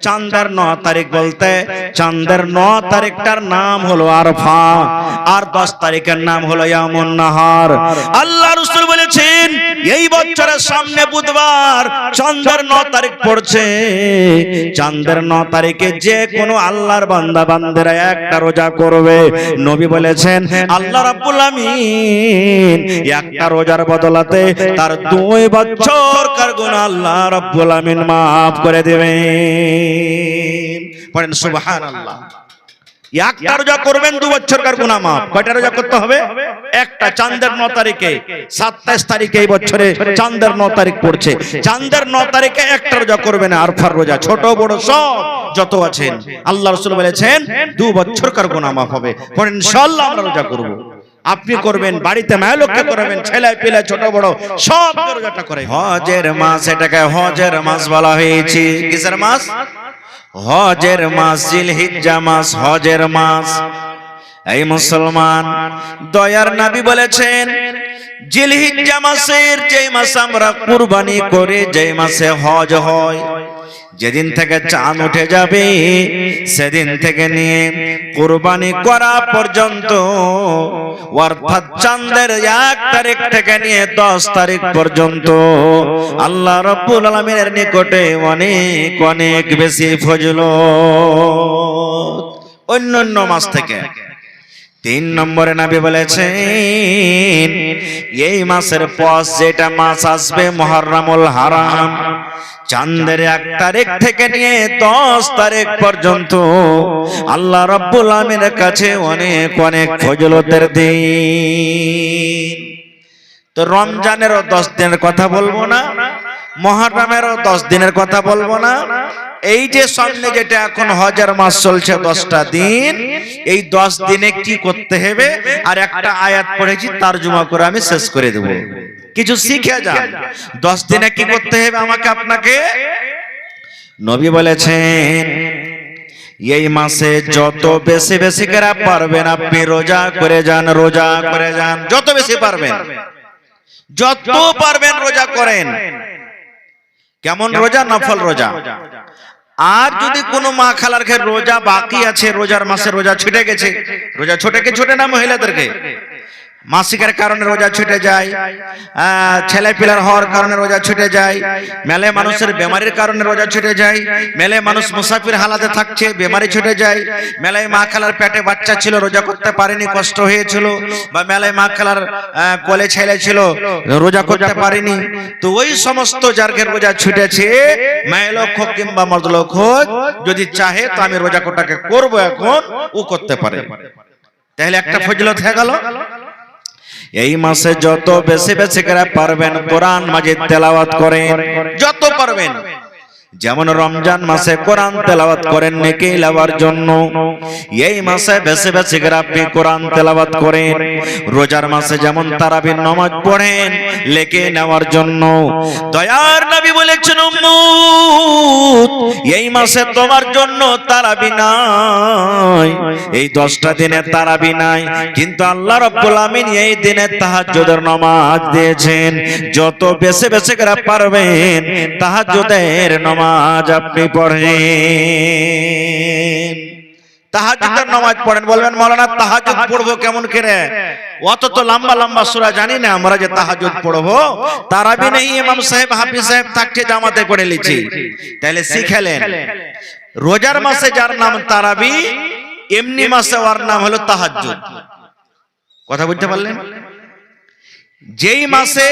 চাঁদের 9 তারিখ বলতে চাঁদের 9 তারিখটার নাম হলো আরফা, আর 10 তারিখের নাম হলো ইয়ামুন নাহার। আল্লাহ রাসূল বলেছেন এই বছরের সামনে বুধবার চাঁদের 9 তারিখ পড়ছে। চাঁদের 9 তারিখে যে কোনো আল্লাহর বান্দা বান্দেরা একটা রোজা করবে, নবী বলেছেন আল্লাহ রাব্বুল আমিন একটা রোজার বদলাতে তার 2 বছরকার গুনাহ আল্লাহ রাব্বুল আমিন maaf করে দেবেন। পড়েন সুবহানাল্লাহ। একটা রোজা করবেন 2 বছরকার গুনাহ maaf। কয়টা রোজা করতে হবে? একটা, চাঁদের 9 তারিখে। 27 তারিখে এই বছরে চাঁদের 9 তারিখ পড়ছে। চাঁদের 9 তারিখে একটা রোজা করবেন, আরফার রোজা, ছোট বড় সব যত আছেন। আল্লাহ রাসূল বলেছেন 2 বছরকার গুনাহ maaf হবে। পড়েন ইনশাআল্লাহ আমরা রোজা করব। আপনি করবেন, বাড়িতে মায়ের লোককে করবেন, ছেলে পেলে ছোট বড় সব রোজাটা করে। হজের মাস, এটাকে হজের মাস বলা হয়েছে। কিসের মাস? হজের মাস, জিলহিজ্জা মাস, হজের মাস। এই মুসলমান, দয়ার নবী বলেছেন জিলহিজ্জা মাসের যে মাসে আমরা কুরবানি করে, যে মাসে হজ হয়, যেদিন থেকে চাঁদ উঠে যাবে সেদিন থেকে নিয়ে কুরবানি করা পর্যন্ত, অর্থাৎ চাঁদের 1 তারিখ থেকে নিয়ে 10 তারিখ পর্যন্ত আল্লাহ রাব্বুল আলামিনের নিকটে অনেক অনেক বেশি ফজিলত অন্যান্য মাস থেকে। 3 নম্বরে নবী বলেছেন এই মাসের পর যেটা মাস আসবে মুহররমুল হারাম, চাঁদের 1 তারিখ থেকে নিয়ে 10 তারিখ পর্যন্ত আল্লাহ রাব্বুল আমিনের কাছে অনেক অনেক ফজিলতের দিন। তো রমজানেরও 10 দিনের কথা বলবো না, মুহররমেরও 10 দিনের কথা বলবো না। এই যে সামনে যেটা এখন হজের মাস চলছে 10টা দিন, এই 10 দিনে কি করতে হবে আর একটা আয়াত পড়েছি তরজমা করে আমি শেষ করে দেব। কিছু শিখে যান। 10 দিনে কি করতে হবে আমাকে আপনাকে? নবী বলেছেন এই মাসে যত বেশি বেশি করে পারবেন আপনি রোজা করে যান, রোজা করে যান, যত বেশি পারবেন, যত পারবেন রোজা করেন। কেমন রোজা? নফল রোজা। আর যদি কোনো মা খালার ঘরে রোজা বাকি আছে, রোজার মাসে রোজা ছুটে গেছে, রোজা ছুটে না মহিলাদেরকে, মাসিকের কারণে রোজা ছুটে যায়, ছেলে পিলার হওয়ার কারণে রোজা ছুটে যায়, মেলে মানুষের বেমারির কারণে রোজা ছুটে যায়, মেলে মানুষ মুসাফির হালাতে থাকছে, বেমারি ছুটে যায়, মেলায় মা খালার পেটে বাচ্চা ছিল রোজা করতে পারেনি, কষ্ট হয়েছিল, বা মেলায় মা খালার কোলে ছেলে ছিল রোজা করতে পারেনি। তো ওই সমস্ত যার রোজা ছুটেছে, মেয়ে লোক হোক কিংবা মর্দ লোক হোক, যদি চাহে তো আমি রোজা কোটাকে করবো এখন, ও করতে পারে। তাহলে একটা ফজিলত হয়ে গেল। এই মাসে যত বেশি বেশি করে পারবেন কোরআন মাজিদ তেলাওয়াত করেন, যত পারবেন। যেমন রমজান মাসে কোরআন তেলাওয়াত করেন নেকি লাভার জন্য, এই মাসে বেশি বেশি করে আপনি কোরআন তেলাওয়াত করেন। রোজার মাসে যেমন তারাবির নামাজ পড়েন লেকে নেওয়ার জন্য। দয়ার নবী বলেছেন উম্মত এই মাসে তোমার জন্য তারাবি নাই, এই 10টা দিনে তারাবি নাই, কিন্তু আল্লাহ রাব্বুল আমিন এই দিনে তাহাজ্জুদের নামাজ দিয়েছেন। যত বেশি বেশি করে পারবেন তাহাজ্জুদের নামাজ আপনি পড়েন, তাহাজ্জুদের নামাজ পড়েন। বলবেন মাওলানা তাহাজ্জুদ পড়বো কেমন করে? অত তো লম্বা লম্বা সূরা জানি না আমরা যে তাহাজ্জুদ পড়বো। তারাবি নেই, ইমাম সাহেব হাফিজ সাহেব থাকছে জামাতে পড়ে লিছি, তাহলে শিখেলেন। রোজার মাসে যার নাম তারাবি, এমনি মাসে ওর নাম হলো তাহাজ্জুদ। কথা বুঝতে পারলেন? যেই মাসে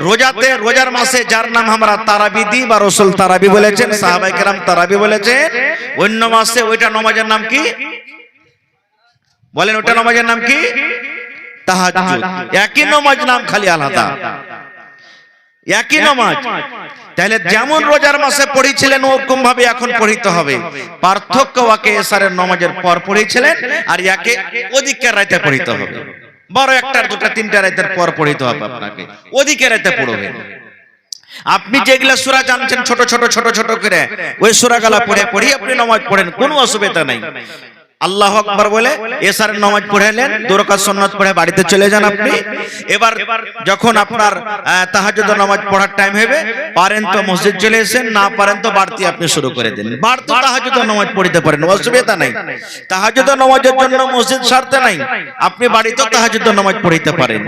রোজাতে, রোজার মাসে যার নাম আমরা তারাবি দিই বা রাসূল তারাবি বলেছেন, সাহাবায়ে কেরাম তারাবি বলেছেন, অন্য মাসে ওইটা নামাজের নাম কি বলেন? ওইটা নামাজের নাম কি? তাহাজ্জুদ। একই নামাজ, নাম খালি আলাদা, একই নামাজ। তাহলে যেমন রোজার মাসে পড়েছিলেন ওরকম ভাবে এখন পড়িতে হবে। পার্থক্য ওয়াকে এশারের নামাজের পর পড়েছিলেন আর একে ওদিকের রাতে পড়িতে হবে। বড় একটা, দুটা, তিনটা রাতের পর পড়িতে হবে আপনাকে, ওদিকে রাতে পড়বেন। আপনি যেগুলা সূরা জানছেন ছোট ছোট ছোট ছোট করে, ওই সূরাগুলা পড়ে পড়ে আপনি নামাজ পড়েন, কোনো অসুবিধা নাই। আল্লাহু আকবার বলে এশারের নামাজ পড়লেন, 2 রাকাত সুন্নাত পড়ে বাড়িতে চলে যান আপনি। এবার যখন আপনার তাহাজ্জুদের নামাজ পড়ার টাইম হবে, পারেন তো মসজিদ চলে এসেন, না পারেন তো বাড়তি আপনি শুরু করে দেন। বাড়তি তাহাজ্জুদের নামাজ পড়তে পারেন, অসুবিধা নাই। তাহাজ্জুদের নামাজের জন্য মসজিদ ছাড়তে নাই, আপনি বাড়িতে তাহাজ্জুদের নামাজ পড়তে পারেন।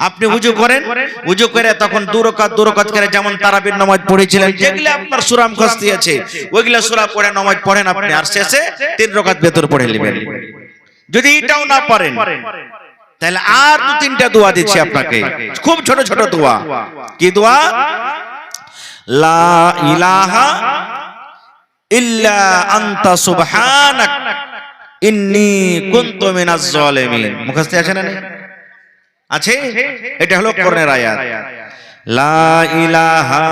আপনি ওযু করেন, ওযু করে তখন 2 রাকাত করে যেমন তারাবির নামাজ পড়েছিলেন, যেগুলো আপনার সূরা মুখস্থ আছে ওইগুলা সূরা পড়ে নামাজ পড়েন আপনি, আর শেষে 3 রাকাত ভেতর পড়ে নেবেন। যদি এটাও না পারেন তাহলে আর 2-3টা দোয়া দিচ্ছি আপনাকে, খুব ছোট ছোট দোয়া। কি দোয়া? লা ইলাহা ইল্লা আনতা সুবহানাক ইন্নী কুনতু মিনাজ জালিমিন। মুখস্থ আছে না? আছে। এটা হলো কোরআনের আয়াত। লা ইলাহা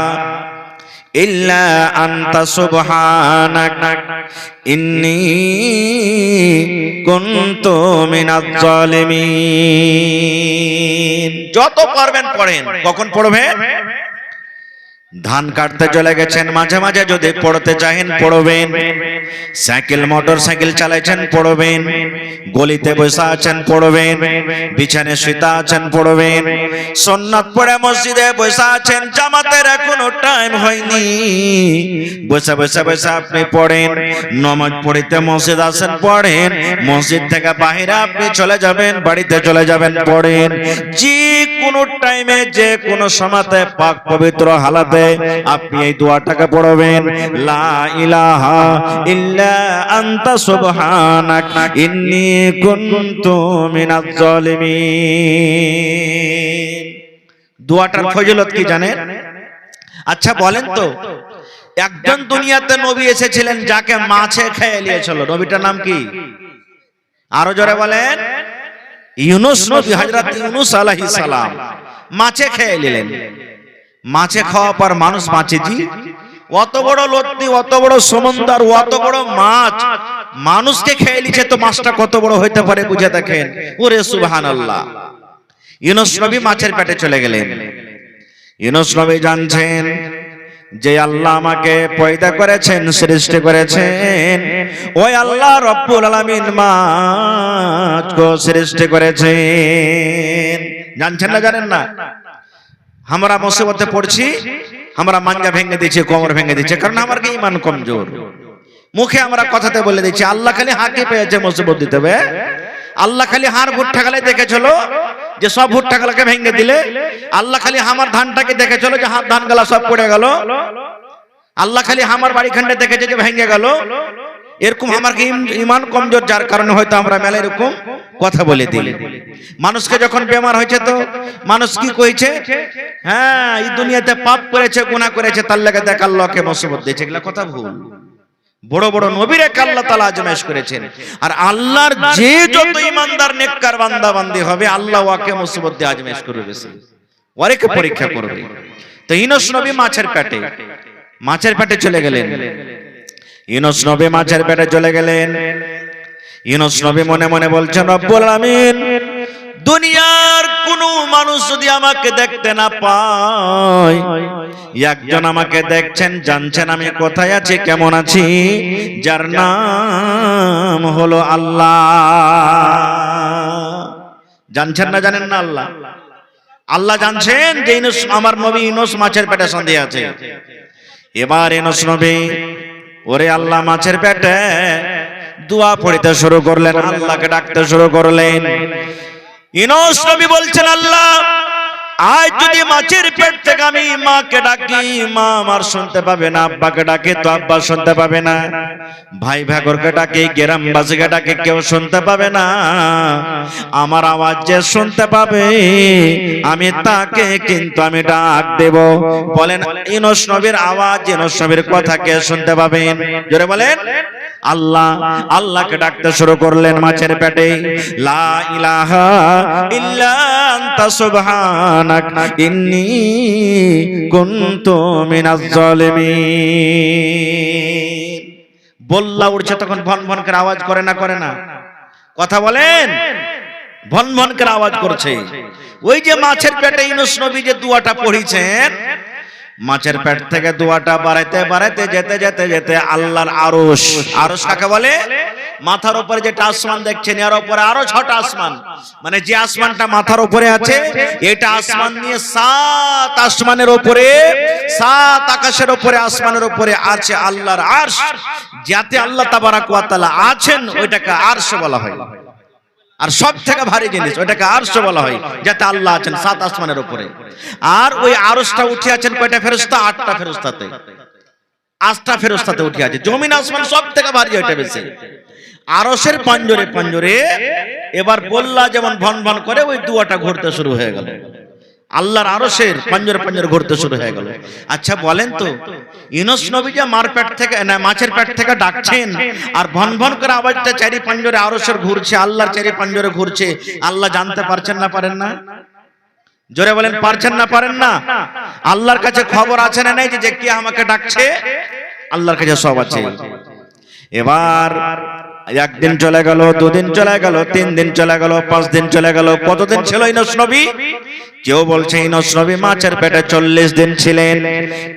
ইল্লা আনতা সুবহানাক ইন্নী কুনতু মিনাজ জালিমিন। যত পারবেন পড়েন। কখন পড়বেন? ধান কাটতে চলে গেছেন, মাঝে মাঝে যদি পড়তে চাহেন পড়বেন। সাইকেল মোটর সাইকেল চালাচ্ছেন পড়বেন। গলিতে বসে আছেন পড়বেন। বিছানায় শুয়ে আছেন পড়বেন। সুন্নাত পড়ে মসজিদে বসে আছেন, জামাতের এখনো টাইম হয়নি, বসে বসে বসে আপনি পড়েন। নামাজ পড়িতে মসজিদ আসেন পড়েন। মসজিদ থেকে বাইরে আপনি চলে যাবেন, বাড়িতে চলে যাবেন পড়েন। যে কোনো টাইমে যে কোনো সময়তে পাক পবিত্র হালাতে আপনি এই দোয়াটাকে পড়বেন। লা ইলাহা ইল্লা আনতা সুবহানাক ইন্নী কুনতু মিনাজ জালিমিন। দোয়াটার ফজিলত কি জানেন? আচ্ছা বলেন তো, একজন দুনিয়াতে নবী এসেছিলেন যাকে মাছে খেয়ে নিয়েছিল, নবীটার নাম কি? আরো জোরে বলেন। ইউনুস নবী, হযরত ইউনুস আলাইহিস সালাম মাছে খেয়ে নিলেন। মাছে খাওয়া পর মানুষ বাঁচে জি। অত বড় লতি, অত বড় সমুদ্র, অত বড় মাছ মানুষকে খেয়ে নিচ্ছে, তো মাছটা কত বড় হইতে পারে বুঝে দেখেন। ওরে সুবহানাল্লাহ। ইউনুস নবী মাছের পেটে চলে গেলেন। ইউনুস নবী জানছেন যে আল্লাহ আমাকে পয়দা করেছেন, সৃষ্টি করেছেন, ওই আল্লাহ রব্বুল আলামিন মাছকে সৃষ্টি করেছেন। জানছেন না? জানেন না? আমরা মুসিবতে পড়ছি, আমরা মাঞ্জা ভেঙে দিচ্ছি, কোমর ভেঙে দিচ্ছি, কারণ আমার কি ঈমান কমজোর। মুখে আমরা কথাতে বলে দিচ্ছি আল্লাহ খালি হাঁকে পেয়েছে মুসিবত দিতে হবে। আল্লাহ খালি হাড় ভুট্টা গেলে দেখেছিল যে সব ভুট্টা গুলাকে ভেঙে দিলে। আল্লাহ খালি আমার ধানটাকে দেখেছিল যে হাত ধান গালা সব পড়ে গেল। আল্লাহ খালি আমার বাড়ি খান্ডে দেখেছে যে ভেঙে গেল। এরকম আমার কি ঈমান কমজোর, যার কারণে হয়তো আমরা মেলা এরকম কথা বলে দিই। মানুষকে যখন বেমার হয়েছে তো মানুষ কি কইছে? হ্যাঁ, এই দুনিয়াতে পাপ করেছে, গুনাহ করেছে, তার লাগি দেখ আল্লাহকে মুসিবত দিয়েছে। এগুলা কথা ভুল। বড় বড় নবীরে আল্লাহ তাআলা আজমাইশ করেছেন, আর আল্লাহর যে যত ঈমানদার নেককার বান্দা বান্দি হবে আল্লাহ ওয়াকে মুসিবত দিয়ে আজমাইশ করবে, ওয়াকে পরীক্ষা করবে। তো ইউনুস নবী মাছের পেটে চলে গেলেন। ইউনুস নবী মাছের পেটে চলে গেলেন। ইউনুস নবী মনে মনে বলছেন, রব্বুল আলামিন, দুনিয়ার কোন মানুষ যদি আমাকে দেখতে না পায়, একজন আমাকে দেখছেন, জানছেন আমি কোথায় আছি, কেমন আছি, যার নাম হলো আল্লাহ। জানছেন না? জানেন না? আল্লাহ জানছেন যে ইউনুস, আমার নবী ইউনুস মাছের পেটে সন্দেহ আছে। এবার ইউনুস নবী ওরে আল্লাহ মাছের পেটে দোয়া পড়তে শুরু করলেন, আল্লাহকে ডাকতে শুরু করলেন। ইউনুস নবী বলছেন, আল্লাহ আজ যদি মাছের পেট থেকে আমি মাকে ডাকি, মা আমার শুনতে পাবে না, আব্বাকে ডাকে তো আব্বা শুনতে পাবে না, ভাই ভাগরকে ডাকে, গ্রামবাসীকে ডাকে, কেউ শুনতে পাবে না। আমার আওয়াজ যে শুনতে পাবে আমি তাকে কিন্তু আমি ডাক দেব। বলেন ইউনুস নবীর আওয়াজ, ইউনুস নবীর কথা কে শুনতে পাবেন? জোরে বলেন আল্লাহ। আল্লাহকে ডাকতে শুরু করলেন মাছের পেটে। লা ইলাহা ইল্লা আনতা সুবহানাক ইন্নী কুনতু মিনাজ জালিমিন। বল্লা উঠছে তখন ভন ভন করে আওয়াজ করে না? করে না? কথা বলেন। ভন ভন করে আওয়াজ করছে। ওই যে মাছের পেটে ইউনুস নবী যে দোয়াটা পড়িছেন, মাছের পেট থেকে দোয়াটা বাড়াইতে বাড়াইতে যেতে যেতে যেতে আল্লাহর আরশ, আরশ কাকে বলে? মাথার উপরে যেটা আসমান দেখছেন এর উপরে আরো 6টা আসমান, মানে যে আসমানটা মাথার উপরে আছে এটা আসমান নিয়ে 7 আসমানের উপরে, 7 আকাশের উপরে, আসমানের উপরে আছে আল্লাহর আরশ। যাতে আল্লাহ তাবারাক ওয়া তাআলা আছেন ওইটাকে আরশ বলা হয়। আর সব থেকে ভারী জিনিস ওইটাকে আরশ বলা হয়, যাতে আল্লাহ আছেন 7 আসমানের উপরে। আর ওই আরশটা উঠে আছেন কয়টা ফেরেশতা? 8টা ফেরেশতাতে, 8টা ফেরেশতাতে উঠে আছে। জমিন আসমান সব থেকে ভারী ওইটা বেশি। আরশের পাঞ্জরে পাঞ্জরে এবার বললা যেমন ভন ভন করে ওই দুয়াটা ঘুরতে শুরু হয়ে গেল। আল্লাহর আরশের পাঞ্জরে পাঞ্জরে ঘুরতে শুরু হয়ে গেল। আচ্ছা বলেন তো, ইউনূস নবী যে মাছের পেট থেকে ডাকছেন আর ভন ভন করে আওয়াজটা চারি পাঞ্জরে আরশের ঘুরছে, আল্লাহর চারি পাঞ্জরে ঘুরছে, আল্লাহ জানতে পারছেন না পারেন না? জোরে বলেন, পারছেন না পারেন না? আল্লাহর কাছে খবর আছে না নেই যে কে আমাকে ডাকছে? আল্লাহর কাছে সব আছে। এবার একদিন চলে গেল, দুদিন চলে গেল, 3 দিন চলে গেল, 5 দিন চলে গেল। কতদিন ছিল ইউনূস নবী? কেউ বলছে ইউনূস নবী মাছের পেটে 40 দিন ছিলেন,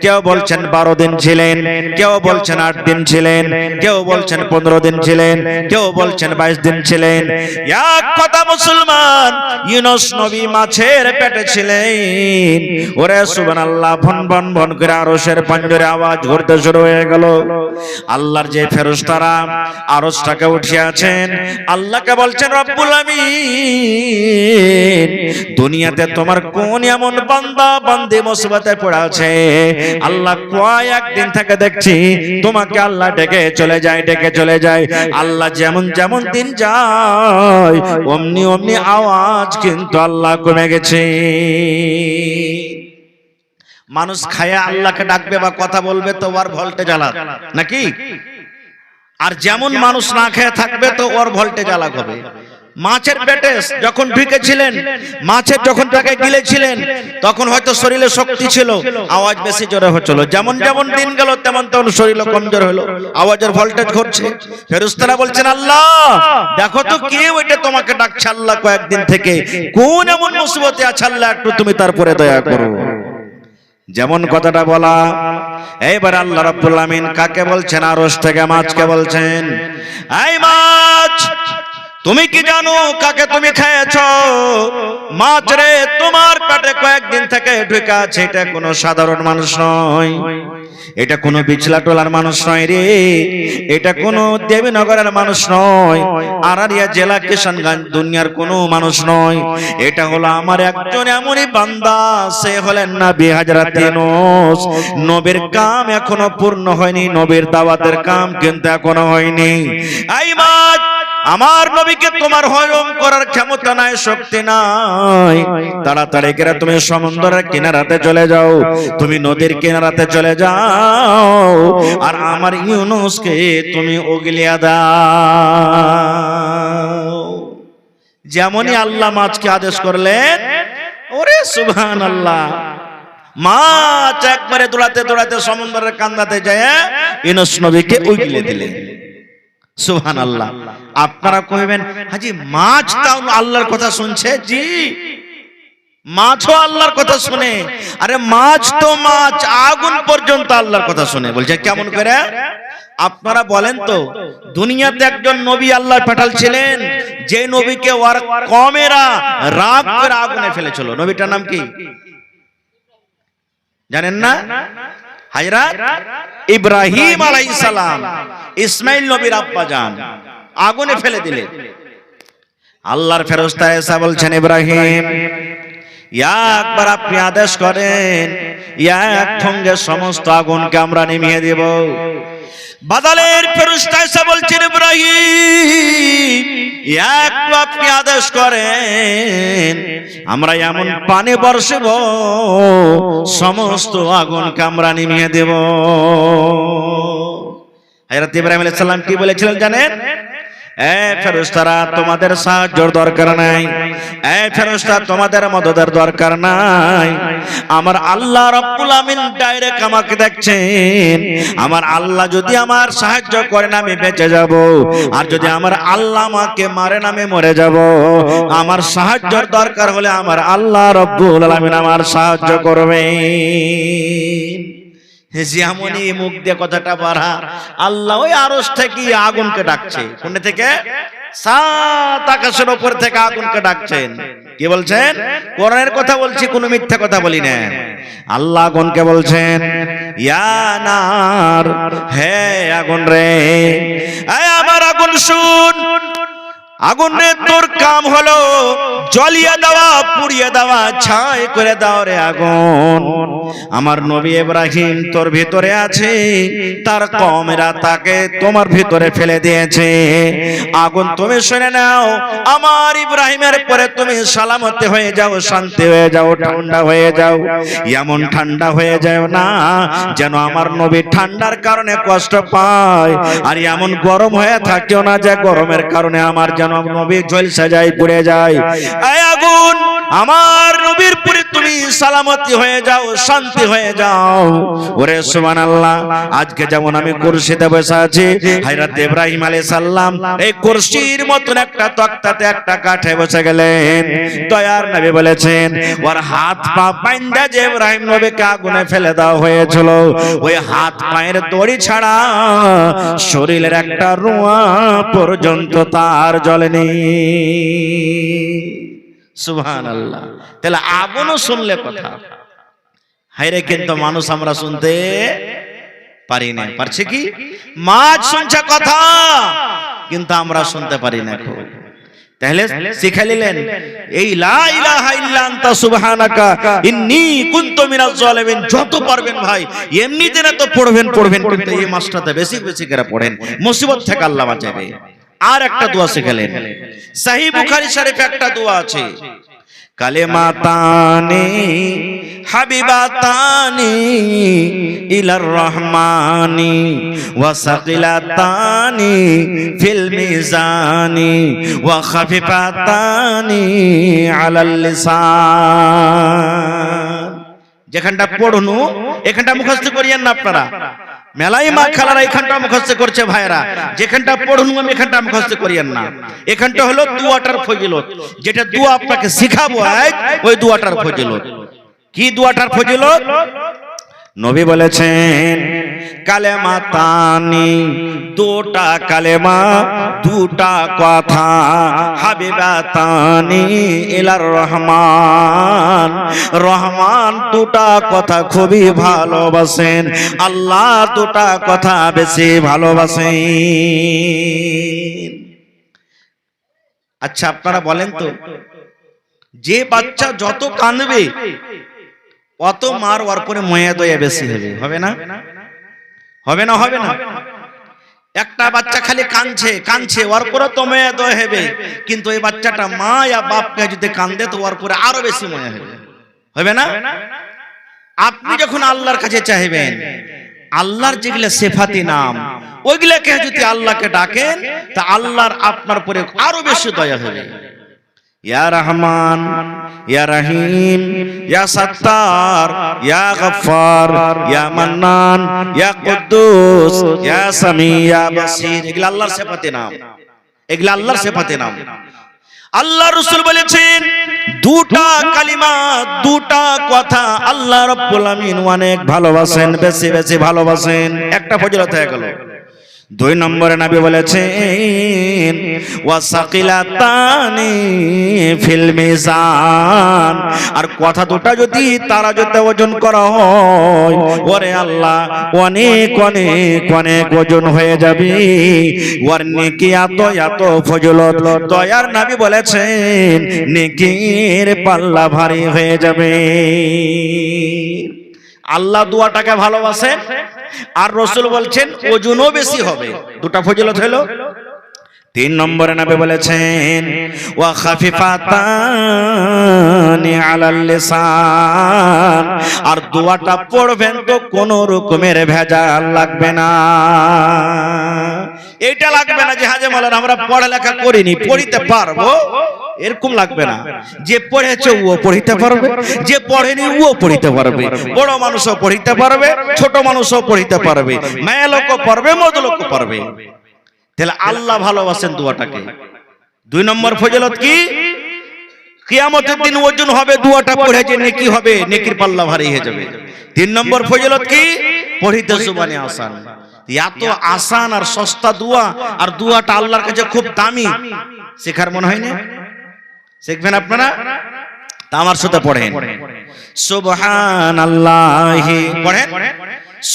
কেউ বলছেন 12 দিন ছিলেন, কেউ বলছেন 8 দিন ছিলেন, কেউ বলছেন 15 দিন ছিলেন, কেউ বলছেন 22 দিন ছিলেন। এক কথা মুসলমান, ইউনূস নবী মাছের পেটে ছিলেন। ওরে সুবহানাল্লাহ, ভন ভন ভন করে আরশের পাঞ্জরে আওয়াজ ঘুরতে শুরু হয়ে গেল। আল্লাহর যে ফেরেশতারা আরশটাকে উঠিয়ে আছেন, আল্লাহকে বলছেন রব্বুল আমিন, দুনিয়াতে তোমার কোন এমন বান্দা বান্দি মুসিবতে পড়ে আছে, আল্লাহ কয়েকদিন থেকে দেখছি তোমাকে আল্লাহ ডেকে চলে যায়, ডেকে চলে যায়। আল্লাহ যেমন যেমন দিন যায় অমনি অমনি আওয়াজ কিন্তু আল্লাহ কমে গেছে। মানুষ খায় আল্লাহকে ডাকবে বা কথা বলবে তো ওর ভোল্টেজ আলাদা নাকি? আর যেমন মানুষ না খেয়ে থাকবে তো ওর ভোল্টেজ আলাদা হবে। মাছের পেটে যখন ঢুকেছিলেন, মাছের যখন তাকে গিলেছিলেন তখন হয়তো শরীরে শক্তি ছিল, আওয়াজ বেশি জোরে হচ্ছিল। যেমন যেমন দিন গেল তেমন তেমন শরীর কমজোর হলো, আওয়াজের ভোল্টেজ ঘটছে। ফেরেশতারা বলছেন আল্লাহ দেখো তো কে ওইটা তোমাকে ডাকছে, আল্লাহ কয়েকদিন থেকে কোন এমন মুসিবতে আছে, আল্লাহ একটু তুমি তারপরে দয়া করো। যেমন কথাটা বলা, এইবার আল্লাহ রাব্বুল আমিন কাকে বলছেন? আরশ থেকে মাছকে বলছেন, এই মাছ তুমি কি জানো কাকে তুমি খেয়েছো? মাছ রে, তোমার পেটে কয়েকদিন থেকে ঢুকে আছে, এটা কোনো সাধারণ মানুষ নয়, এটা কোনো বিছলা টোলার মানুষ নয় রে, এটা কোনো দেবীনগরের মানুষ নয়, আরারিয়া জেলা কিশনগঞ্জ দুনিয়ার কোনো মানুষ নয়, এটা হলো আমার একজন এমনই বান্দা, সে হলেন নবী হযরত ইউনূস। নবীর কাম এখনো পূর্ণ হয়নি, নবীর দাওয়াতের কাম কিন্তু এখনো হয়নি। এই মাছ, আমার নবীকে তোমার হয়রান করার ক্ষমতা নাই, শক্তি নাই, তাড়াতাড়ি করে তুমি সমুদ্রের কিনারাতে চলে যাও, তুমি নদীর কিনারাতে চলে যাও, আর আমার ইউনূসকে তুমি উগলিয়ে দাও। যেমনই আল্লাহ মাছকে আদেশ করলেন, ওরে সুবহানাল্লাহ, মাছ একবারে দৌড়াতে দৌড়াতে সমুদ্রের কান্দাতে যায় ইউনূস নবীকে উগলিয়ে দিলেন। সুবহানাল্লাহ। আপনারা কইবেন হাজি মাছ তাও আল্লাহর কথা শুনছে? জি, মাছও আল্লাহর কথা শুনে। আরে মাছ তো মাছ, আগুন পর্যন্ত আল্লাহর কথা শুনে। বলছে কেমন করে? আপনারা বলেন তো, দুনিয়াতে একজন নবী আল্লাহ পাঠালছিলেন, যে নবীকে ওর কমেরা রাগ করে আগুনে ফেলেছিল। নবীটার নাম কি জানেন না? হযরত ইব্রাহিম আলাইহিস সালাম, ইসমাইল নবীর আব্বা জান, আগুনে ফেলে দিলেন। আল্লাহর ফেরেশতা এসে বলছেন, ইব্রাহিম একবার আপনি আদেশ করেন, এক সঙ্গে সমস্ত আগুনকে আমরা নিভিয়ে দেব। বাদলের ফেরেশতা এসে বলছেন, ইব্রাহিম একটু আপনি আদেশ করেন, আমরা এমন পানি বর্ষিব সমস্ত আগুনকে আমরা নিভিয়ে দেব। হযরত ইব্রাহিম আলাইহিস সালাম কি বলেছিলেন জানেন? ফেরেশতারা তোমাদের সাহায্যের দরকার নাই, ফেরেশতা তোমাদের মদদের দরকার নাই, আমার আল্লাহ রাব্বুল আমিন ডাইরেক্ট আমাকে দেখছেন। আমার আল্লাহ যদি আমার সাহায্য করেন আমি বেঁচে যাব, আর যদি আমার আল্লাহ আমাকে মারেন আমি মরে যাব। আমার সাহায্যের দরকার হলে আমার আল্লাহ রাব্বুল আমিন আমার সাহায্য করবেন। যেমনই মুখ দিয়ে কথাটা বাড়া, আল্লাহ ওই আরশ থেকে আগুনকে ডাকছে। কোন থেকে? সাত আকাশের উপর থেকে আগুনকে ডাকছেন। কি বলছেন? কোরআনের কথা বলছি, কোনো মিথ্যা কথা বলি না। আল্লাহ আগুনকে বলছেন, ইয়া নার, হে আগুন রে, আমার আগুন শুন। আগুন রে, তোর কাম হলো জ্বলিয়ে দেওয়া, পুড়িয়ে দেওয়া, ছাই করে দাও রে আগুন। আমার নবী ইব্রাহিম তোর ভিতরে আছে, তার কওমেরা তাকে তোমার ভিতরে ফেলে দিয়েছে। আগুন তুমি শুনে নাও, আমার ইব্রাহিমের পরে তুমি সালামতে হয়ে যাও, শান্তি হয়ে যাও, ঠান্ডা হয়ে যাও। এমন ঠান্ডা হয়ে যাও না যেন আমার নবী ঠান্ডার কারণে কষ্ট পায়, আর এমন গরম হয়ে থাকিও না যে গরমের কারণে আমার যেন নবী ঝলসে যায়, পুড়ে যায়। এই আগুন, আমার নবীর পরে তুমি সালামতি হয়ে যাও, শান্তি হয়ে যাও। ওরে সুবহানাল্লাহ, আজকে যেমন আমি কুরসিতে বসে আছি, হযরত ইব্রাহিম আলাইহিস সালাম এই কুরসির মতন একটা তক্তাতে, একটা কাঠে বসে গেলেন। দয়ার নবী বলেছেন, ওর হাত পা বাইন্ধা যে ইব্রাহিম নবীকে আগুনে ফেলে দেওয়া হয়েছিল, ওই হাত পায়ের দড়ি ছাড়া শরীরের একটা রুয়া পর্যন্ত তার জ্বলেনি। সুবহানাল্লাহ। তাহলে আগুনও শুনলে কথা, হায়রে কিন্তু মানুষ আমরা শুনতে পারি না। পারছে কি? মাছ শুনছে কথা, কিন্তু আমরা শুনতে পারি না। তাহলে শিখে নিলেন এই লা ইলাহা ইল্লা আনতা সুবহানাকা ইন্নী কুনতু মিনাজ জালিমিন। যত পারবেন ভাই এমনিতে না তো পড়বেন, কিন্তু এই মাসটাতে বেশি বেশি করে পড়েন, মুসিবত থেকে আল্লাহ বাঁচাবে। আর একটা দোয়া শিখালেন, সহিহ বুখারী শরীফে একটা দোয়া আছে, কালেমাতানি হাবিবাতানি ইলার রহমানি ওয়া সাকিলাতানি ফিল মিজানি ওয়া খাফিফাতানি আলাল লিসান। যেখানটা পড়নু এখানটা মুখস্থ করিয়েন না আপনারা, মেলাই মা খালারা এখানটা মুখস্থ করছে ভাইরা, যেখানটা পড়নু আমি এখানটা মুখস্থ করিয়েন না। এখানটা হলো দুয়াটার ফজিলত, যেটা দুয়া আপনাকে শিখাবো আজ, ওই দুয়াটার ফজিলত। কি দুয়াটার ফজিলত? নবী বলেছেন, কালেমাতানি, দুটা কালেমা, দুটা কথা, হাবিবাতানি ইলার রহমান, রহমান দুটা কথা খুবই ভালোবাসেন, আল্লাহ দুটা কথা বেশি ভালোবাসেন। আচ্ছা আপনারা বলেন তো, যে বাচ্চা যত কাঁদবে অত মার ওর পরে মায়া দয়া বেশি হবে, হবে না? হবে না? হবে না? একটা বাচ্চা খালি কাঁদছে ওর পরে তো মায়া দয়া হবে, কিন্তু এই বাচ্চাটা মা या বাপকে যদি কাঁদে তো ওর পরে আরো বেশি মায়া হবে, হবে না? আপনি যখন আল্লাহর কাছে চাইবেন, আল্লাহর যেগুলা সিফাতি নাম ওইগুলাকে যদি আল্লাহকে ডাকেন তা আল্লাহর আপনার পরে আরো বেশি দয়া হবে। ইয়া রহমান, ইয়া রহিম, ইয়া সত্তার, ইয়া গফফার, ইয়া মান্নান, ইয়া কুদ্দুস, ইয়া সামি, ইয়া বাসির, এগুলা আল্লাহর সিফাতে নাম, এগুলা আল্লাহর সিফাতে নাম। আল্লাহ রাসূল বলেছেন, দুটা কালিমা, দুটা কথা আল্লাহ রাব্বুল আমিন অনেক ভালোবাসেন, বেশি বেশি ভালোবাসেন। একটা ফজিলত হয়ে গেল। দুই নম্বরে নবী বলেছেন, ওয়াসাকিলাতানি ফিল মিজান, আর কথা দুটা যদি তারা যদি ওজন করা হয়, ওরে আল্লাহ অনেক অনেক অনেক ওজন হয়ে যাবে, ওর নেকি এত এত ফজিলত। দয়ার নবী বলেছেন, নেকির পাল্লা ভারী হয়ে যাবে। আল্লাহ দুয়াটাকে ভালোবাসেন, আর রাসূল বলছেন ওজনও বেশি হবে। দুটা ফজিলত হলো। তিন নম্বরে নবী বলেছেন, ওয়া খাফিফাতানি আলাল লিসান, আর দোয়াটা পড়বেন তো কোন রকমের ভেজাল লাগবে না। এটা লাগবে না যে হাজে মাওলানা আমরা পড়ালেখা করিনি, পড়িতে পারবো, এরকম লাগবে না। যে পড়েছে ও পড়িতে পারবে, যে পড়েনি ও পড়িতে পারবে, বড় মানুষও পড়িতে পারবে, ছোট মানুষও পড়িতে পারবে, মেয়ে লোকও পারবে, মদ লোকও পারবে। তাহলে আল্লাহ ভালোবাসেন দোয়াটাকে। দুই নম্বর ফজিলত কি? কিয়ামতের দিন ওজন হবে, দোয়াটা পড়ে যে নেকি হবে, নেকির পাল্লা ভারী হয়ে যাবে। তিন নম্বর ফজিলত কি? পড়িতে জুবানে আসান। এত আসান আর সস্তা দোয়া, আর দোয়াটা আল্লাহর কাছে খুব দামি, শেখার মনে হয় না? শিখবেন আপনারা? তা আমার সাথে পড়েন সুবহানাল্লাহি, পড়েন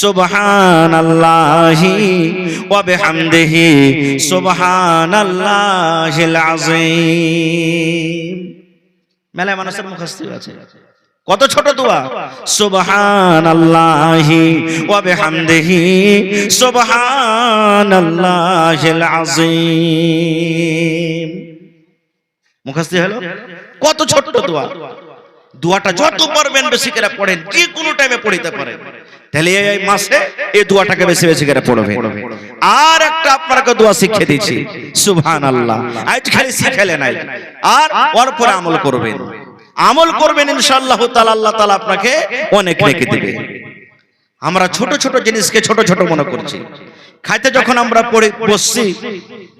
সুবহানাল্লাহি ওয়া বিহামদিহি সুবহানাল্লাহিল আযীম। মেলায় মানুষের মুখস্থ আছে। কত ছোট দোয়া, সুবহানাল্লাহি ওয়া বিহামদিহি সুবহানাল্লাহিল আযীম। মুখস্থ হলো? কত ছোট দোয়া। দোয়াটা যত পারবেন বেশি করে পড়েন, যে কোনো টাইমে পড়িতে পারেন। তাহলে এই মাসে এই দোয়াটাকে বেশি বেশি করে পড়বেন। আর একটা আপনাকে দোয়া শিখিয়ে দিচ্ছি, সুবহানাল্লাহ। আজ খালি শিখালে নাই, আর ওর পরে আমল করবেন। আমল করবেন ইনশাআল্লাহ তাআলা, আল্লাহ তাআলা আপনাকে অনেক নেকি দিবে। আমরা ছোট ছোট জিনিসকে ছোট ছোট মনে করছি। খাইতে যখন আমরা পড়ে বসছি,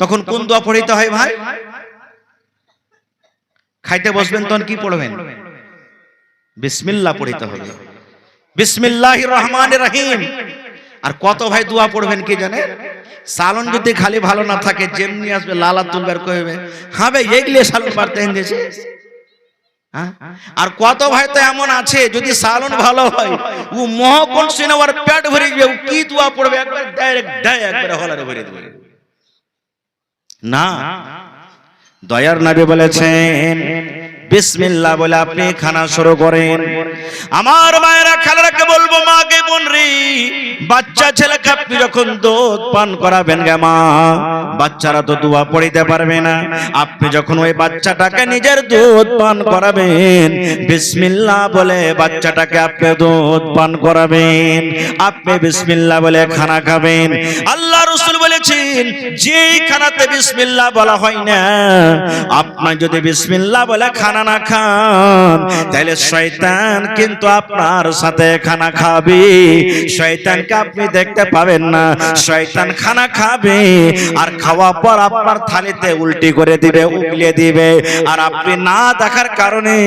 তখন কোন দোয়া পড়িতে হয় ভাই? খাইতে বসবেন তখন কি পড়বেন? বিসমিল্লাহ পড়িতে হবে, বিসমিল্লাহির রহমানির রহিম। আর কত ভাই দোয়া পড়বেন কি জানে? সালন যদি খালি ভালো না থাকে, যেমনি আসবে লালা তুলবার কইবে, হ্যাঁ ভাই এগলে সালন বাড়তে এনেছে। আর কত ভাই তো এমন আছে, যদি সালন ভালো হয় ও মহকন সিনেমার পেট ভরে যাবে, ও কি দোয়া পড়বে একবার ডাইরেক্ট একবার হলারে ভরে দেবে না। দয়ার নবী বলেছেন বিসমিল্লাহ বলে আপনি খানা শুরু করেন। আমার মায়েরা খালারাকে বলবো, মাকে বোন রে, বাচ্চা ছেলেকে আপনি যখন দুধ পান করাবেন গে মা, বাচ্চারা তো দোয়া পড়িতে পারবে না। আপনি যখন ওই বাচ্চাটাকে নিজের দুধ পান করাবেন, বিসমিল্লাহ বলে বাচ্চাটাকে আপনি দুধ পান করাবেন। আপনি বিসমিল্লাহ বলে খানা খাবেন। আল্লাহ রাসূল বলেছেন, যেই খানাতে বিসমিল্লাহ বলা হয় না, আপনি যদি বিসমিল্লাহ বলে খানা না খান, তাহলে শয়তান কিন্তু আপনার সাথে খানা খাবে। শয়তানকে আপনি দেখতে পাবেন না, শয়তান খানা খাবে, আর খাওয়া পর আপনার থালিতে উল্টি করে দিবে, উগলিয়ে দিবে। আর আপনি না দেখার কারণে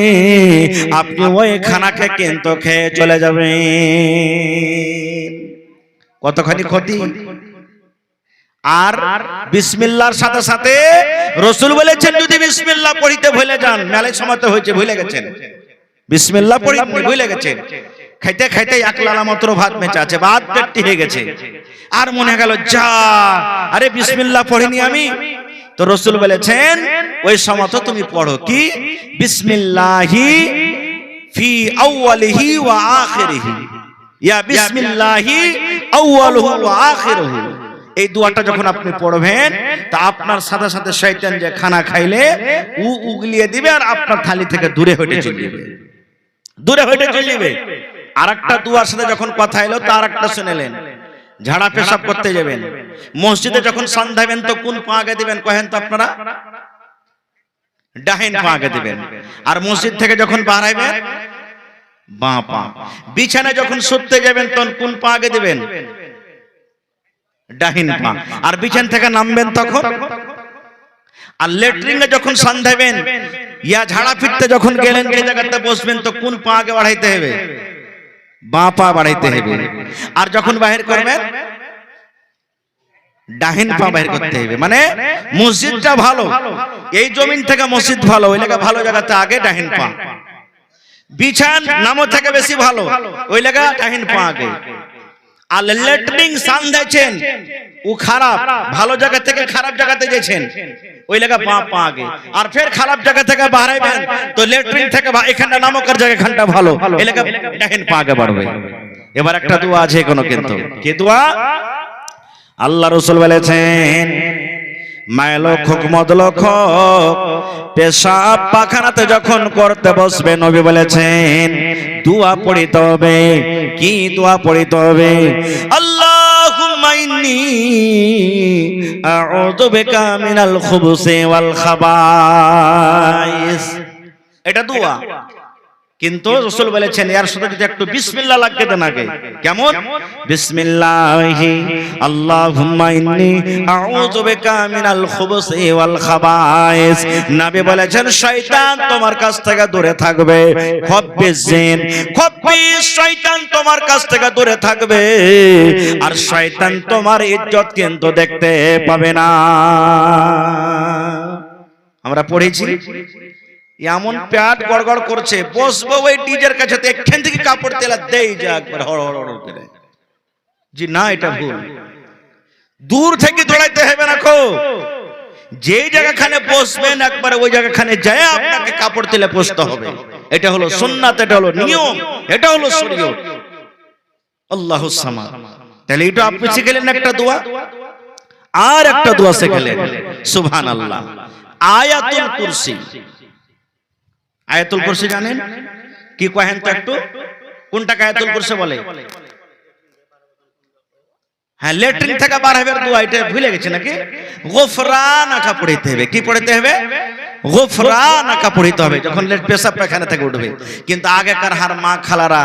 আপনি ওই খানাকে কিন্তু খেয়ে চলে যাবেন। কতখানি ক্ষতি। আর বিসমিল্লাহর সাথে সাথে রাসূল বলেছেন, যদি বিসমিল্লাহ পড়িতে ভুলে যান, মেলায় সময় তো হয়েছে ভুলে গেছেন, বিসমিল্লাহ পড়িতে ভুলে গেছেন, খাইতে খাইতে এক লালা মাত্র ভাত মেচা আছে, ভাত পেটটি হয়ে গেছে, আর মনে গেল যা, আরে বিসমিল্লাহ পড়িনি আমি। তো রাসূল বলেছেন, ওই সময় তো তুমি পড়ো কি, বিসমিল্লাহি ফি আউয়ালিহি ওয়া আখিরিহি, ইয়া বিসমিল্লাহি আউয়ালুহু ওয়া আখিরুহু। এই দোয়াটা যখন আপনি পড়বেন, তা আপনার সাথে সাথে শয়তান যে খানা খাইলে ও উগলিয়ে দিবে, আর আপনার থালি থেকে দূরে হটে চলে যাবে, দূরে হটে চলে যাবে। আরেকটা দোয়ার সাথে যখন কথা এলো, তার একটা শুনেলেন, ঝাড়া পেশাব করতে যাবেন, মসজিদে যখন সন্ধ্যাবেন, তো কোন পা আগে দিবেন কহেন তো আপনারা? ডাহিন পা আগে দিবেন। আর মসজিদ থেকে যখন বার হইবেন, বাঁ পা। বিছানায় যখন শুতে যাবেন, তখন কোন পা আগে দিবেন? ডাহিন পা। আর বিছান থেকে নামবেন তখন? আর লেট্রিনে যখন সন্ধ্যাবেন, ইয়া ঝাড়া ফিরতে যখন গেলেন, যে জায়গাতে বসবেন, তো কোন পা আগে বাড়াইতে হবে? বাঁ পা বাড়াইতে হবে। আর যখন বাহির করবেন, ডাহিন পা বাহির করতে হবে। মানে মসজিদটা ভালো, এই জমিন থেকে মসজিদ ভালো, ওই লাগা ভালো জায়গাতে আগে ডাহিন পা। বিছান নামো থেকে বেশি ভালো, ওই লাগা ডাহিন পা আগে। আর লেট্রিন সান্ধাইছেন, ও খারাপ, ভালো জায়গা থেকে খারাপ জায়গাতে গেছেন, ওই লাগা পা পা আগে। আর ফের খারাপ জায়গা থেকে বাড়াইবেন, তো লেট্রিন থেকে এখানটা নামকের জায়গা, এখানটা ভালো, এই লাগা ডাহিন পা আগে বাড়বে। এবার একটা দোয়া আছে কোনো, কিন্তু কি দোয়া? আল্লাহ রাসূল বলেছেন, মায়লোক হোক মদলোক হোক, পেশাব পাখানাতে যখন করতে বসবে, নবী বলেছেন দোয়া পড়িতে হবে। কি দোয়া পড়িতে হবে? আল্লাহুম্মা ইন্নী আউযু বিকা মিনাল খুবুসি ওয়াল খাবাইস। এটা দোয়া। কিন্তু রাসূল বলেছেন এর সাথে যদি একটু বিসমিল্লাহ লাগিয়ে দেন আগে, কেমন? বিসমিল্লাহি আল্লাহুম্মা ইন্নী আউযু বিকা মিনাল খুবুসি ওয়াল খাবায়েস। নবী বলেছেন শয়তান তোমার কাছ থেকে দূরে থাকবে, খব্বিজিন খব্বিস, শয়তান তোমার কাছ থেকে দূরে থাকবে, আর শয়তান তোমার ইজ্জত কিন্তু দেখতে পাবে না। আমরা পড়েছি এমন পেট গড়গড় করছে, বসবো ওই ডিজের কাছে, তো এখান থেকে কাপড় তেলা দেই যা একবার হড় হড় হড় করে। জি না, এটা ভুল। দূর থেকে দৌড়াইতে হবে না খো, যে জায়গাখানে বসবেন একবার ওই জায়গাখানে যায় আপনাকে কাপড় তেলে বসতে হবে। এটা হলো সুন্নাত, এটা হলো নিয়ম, এটা হলো শরীয়ত। আল্লাহুস সামাদ। তাহলে এটা আপনি শিখলেন একটা দোয়া, আর একটা দোয়া শিখলেন সুবহানাল্লাহ, আয়াতুল কুরসি। আয়াতুল কুরসি জানেন কি? কহেন তো একটু, কোনটাকে আয়াতুল কুরসি বলে? হ্যাঁ, লেট্রিন থেকে বার হবে দোয়া, এটা ভুলে গেছে নাকি? গফরানাকা পড়তে হবে। কি পড়তে হবে? গফরানাকা পড়তে হবে যখন পেশাব পায়খানা থেকে উঠবে। কিন্তু আগেকার হার মা খালারা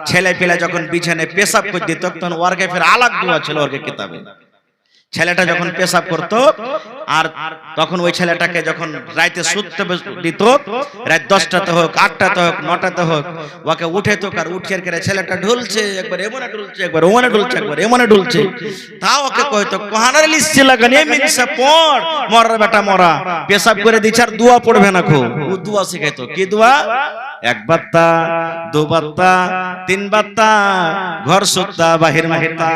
ছেলে পেলে যখন বিছানে পেশাব করে দিত, তখন ওয়ার্কে ফের আলাদা দোয়া ছিল ওর কিতাবে। ছেলেটা যখন পেশাব করতো আর তখন ওই ছেলেটাকে যখন রাতে শুতে দিত, রাত 10টাতে হোক, 8টাতে হোক, 9টাতে হোক, ওকে উঠে তো আর উঠিয়ে করে ছেলেটা ঢুলছে, একবার এমনে ঢুলছে, একবার ওমনে ঢুলছে, একবার এমনে ঢুলছে, তাও ওকে কইতো কোহানার লিস্ট লাগানি মিনসা পড়, মরার বেটা মরা, পেশাব করে দিছ আর দোয়া পড়বে না খো। ও দোয়া শিখাইতো। কি দোয়া? এক বাত্তা, দু বাত্তা, তিন বাত্তা, ঘর সুত্তা বাহির মাহিতা।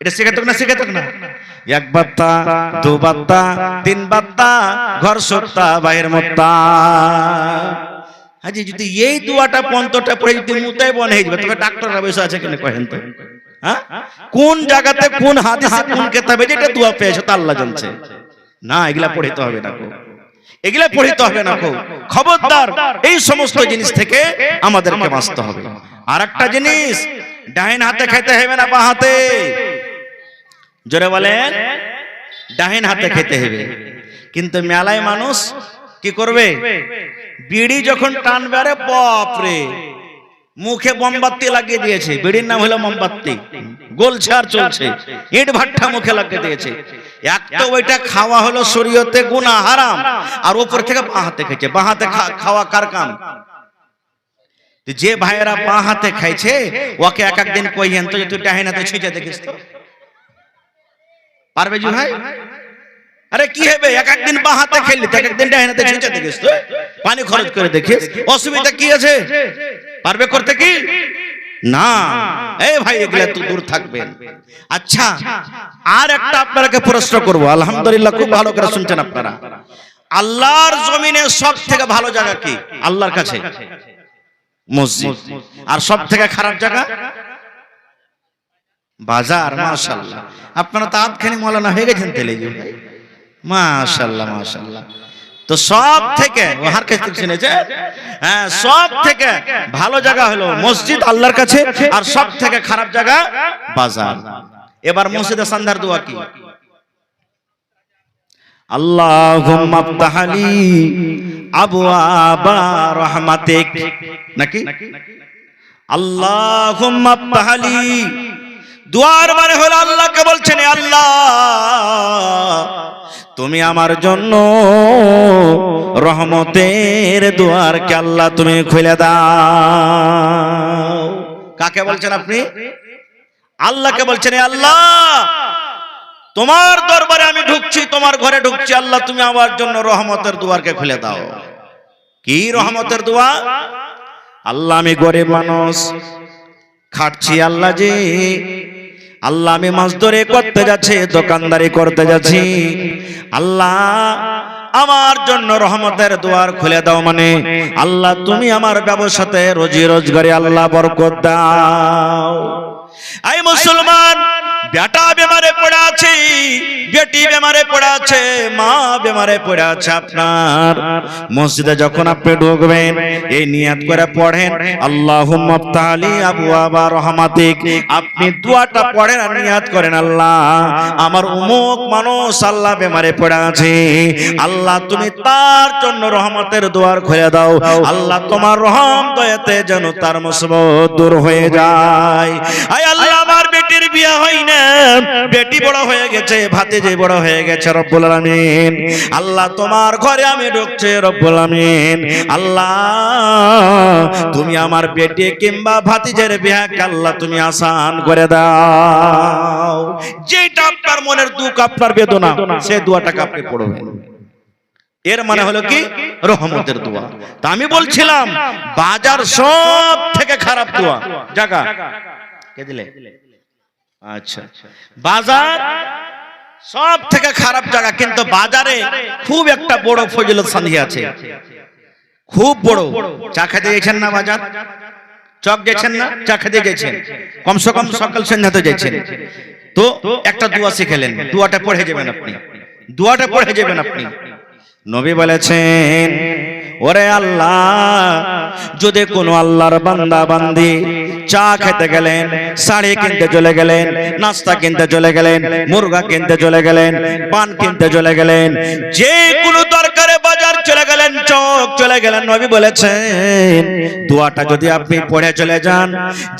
এটা শিখাতো না? শিখাতো না? এক বাত্তা, দু বাত্তা, তিন বাত্তা, ঘর সত্তা বাহির মুত্তা। হাজি যদি এই দোয়াটা পন্তটা পড়ে যদি মুতায় বনে হয়ে যাবে, তবে ডাক্তাররা বসে আছে কিনা কহেন তো? হ্যাঁ, কোন জায়গাতে কোন হাদিসে কোন কিতাবে যেটা দোয়া পেয়েছে তা আল্লাহ জানছে। না, এগুলা পড়িতে হবে না, এগুলা পড়িতে হবে না। খবরদার, এই সমস্ত জিনিস থেকে আমাদেরকে বাঁচতে হবে। আর একটা জিনিস, ডাইন হাতে খেতে হবে না বাঁ হাতে। জোরে বলেন, ডাইন হাতে খেতে হবে। কিন্তু মেলায় মানুষ কি করবে? বিড়ি যখন টানবে, আরে বাপ রে, মুখে মোমবাতি লাগিয়ে দিয়েছে। বিড়ির নাম হলো মোমবাতি, গলছে আর চলছে, ইট ভাট্টা মুখে লাগিয়ে দিয়েছে। এক তো ওইটা খাওয়া হলো শরীয়তে গুনাহ, হারাম, আর উপর থেকে বাঁ হাতে খেয়েছে। বাঁ হাতে খাওয়া কার কাম? যে ভাইয়েরা বাঁ হাতে খাইছে ওকে এক একদিন কইয়েন তো, তুই ডাইন হাতে ছিঁচে দেখিস তো, পারবে জি ভাই? আরে কি হবে, এক একদিন বাঁ হাতে খেললি, এক একদিন ডাইন হাতে ছিঁচে দেখিস তো, পানি খরচ করে দেখিস, অসুবিধা কি আছে? পারবে করতে কি? না, এই ভাই এগুলা তো দূর থাকবেন। আচ্ছা, আর একটা আপনাকে প্রশ্ন করব। আলহামদুলিল্লাহ, খুব ভালো করে শুনছেন আপনারা। আল্লাহর জমিনে সব থেকে ভালো জায়গা কি আল্লাহর কাছে? মসজিদ। আর সব থেকে খারাপ জায়গা? বাজার। মাশাআল্লাহ, আপনারা তো আধখানি মৌলানা হয়ে গেছেন তেলে। মাশাআল্লাহ মাশাআল্লাহ। তো সব থেকে ওহার কাছে শুনেছে, হ্যাঁ, সব থেকে ভালো জায়গা হলো মসজিদ আল্লাহর কাছে, আর সব থেকে খারাপ জায়গা বাজার। এবার মসজিদে সন্ধ্যার দোয়া কি? আল্লাহুম্মা আফতাহলি আবওয়াবা রাহমাতিক, নাকি? আল্লাহুম্মা আফতাহলি, দুয়ার মানে হলো আল্লাহকে বলছেন, আল্লাহ তুমি আমার জন্য রহমতের দুয়ারকে আল্লাহ তুমি খুলে দাও। কাকে বলছেন আপনি? আল্লাহকে বলছেন, আল্লাহ তোমার দরবারে আমি ঢুকছি, তোমার ঘরে ঢুকছি, আল্লাহ তুমি আমার জন্য রহমতের দুয়ারকে খুলে দাও। কি রহমতের দোয়া? আল্লাহ আমি গরিব মানুষ, খাটছি, আল্লাহ জি, আল্লাহ আমি মাছদরি করতে যাচ্ছি, দোকানদারি করতে যাচ্ছি, আল্লাহ আমার জন্য রহমতের দুয়ার খুলে দাও। মানে আল্লাহ তুমি আমার ব্যবসাতে রোজি রোজগারে আল্লাহ বরকত দাও। এই মুসলমান, বেটা বেমারে পড়ে আছে, বেটি বেমারে পড়ে আছে, মা বেমারে পড়ে আছে। আপনার মসজিদে যখন আপনি ঢুকবেন এই নিয়াত করে পড়েন আল্লাহুম্মা আফতালি আবওয়াবা রহমাতিক। আপনি দোয়াটা পড়েন আর নিয়াত করেন আল্লাহ আমার অমুক মানুষ আল্লাহ বেমারে পড়ে আছে, আল্লাহ তুমি তার জন্য রহমতের দুয়ার খুলে দাও, আল্লাহ তোমার রহম দয়াতে যেন তার মুসিবত দূর হয়ে যায়। আয় আল্লাহ আমার বেটির বিয়ে হয় না, বেটি বড় হয়ে গেছে, ভাতিজি বড় হয়ে গেছে রব্বুল আলামিন, আল্লাহ তোমার ঘরে আমি ঢুকছি রব্বুল আলামিন, আল্লাহ তুমি আমার বেটি কিংবা ভাতিজের বিয়াকে আল্লাহ তুমি আসান করে দাও। যেটা আপনার মনের দুঃখ আপনার বেদনা সেই দোয়াটাকে আপনি পড়বেন। এর মানে হলো কি রহমতের দোয়া। তা আমি বলছিলাম বাজার সব থেকে খারাপ দোয়া জায়গা কে দিলে? আচ্ছা, বাজার সব থেকে খারাপ জায়গা, কিন্তু বাজারে খুব একটা বড় ফজিলত সানি আছে, খুব বড়। চা খেতে গেছেন না বাজার? চক গেছেন না? চা খেতে গেছেন, কমসে কম সকাল সন্ধ্যাতে গেছেন, তো একটা দোয়া শিখেলেন, দোয়াটা পড়ে যাবেন আপনি, দোয়াটা পড়ে যাবেন আপনি। নবী বলেছেন ওরে আল্লাহ যদি কোনো আল্লাহর বান্দা বান্দি চা খেতে গেলেন, শাড়ি কিনতে চলে গেলেন, নাস্তা কিনতে চলে গেলেন, মুরগা কিনতে চলে গেলেন, পান কিনতে চলে গেলেন, যে কোনো দরকারে বাজার চলে গেলেন, চক চলে গেলেন, নবী বলেছেন দোয়াটা যদি আপনি পড়ে চলে যান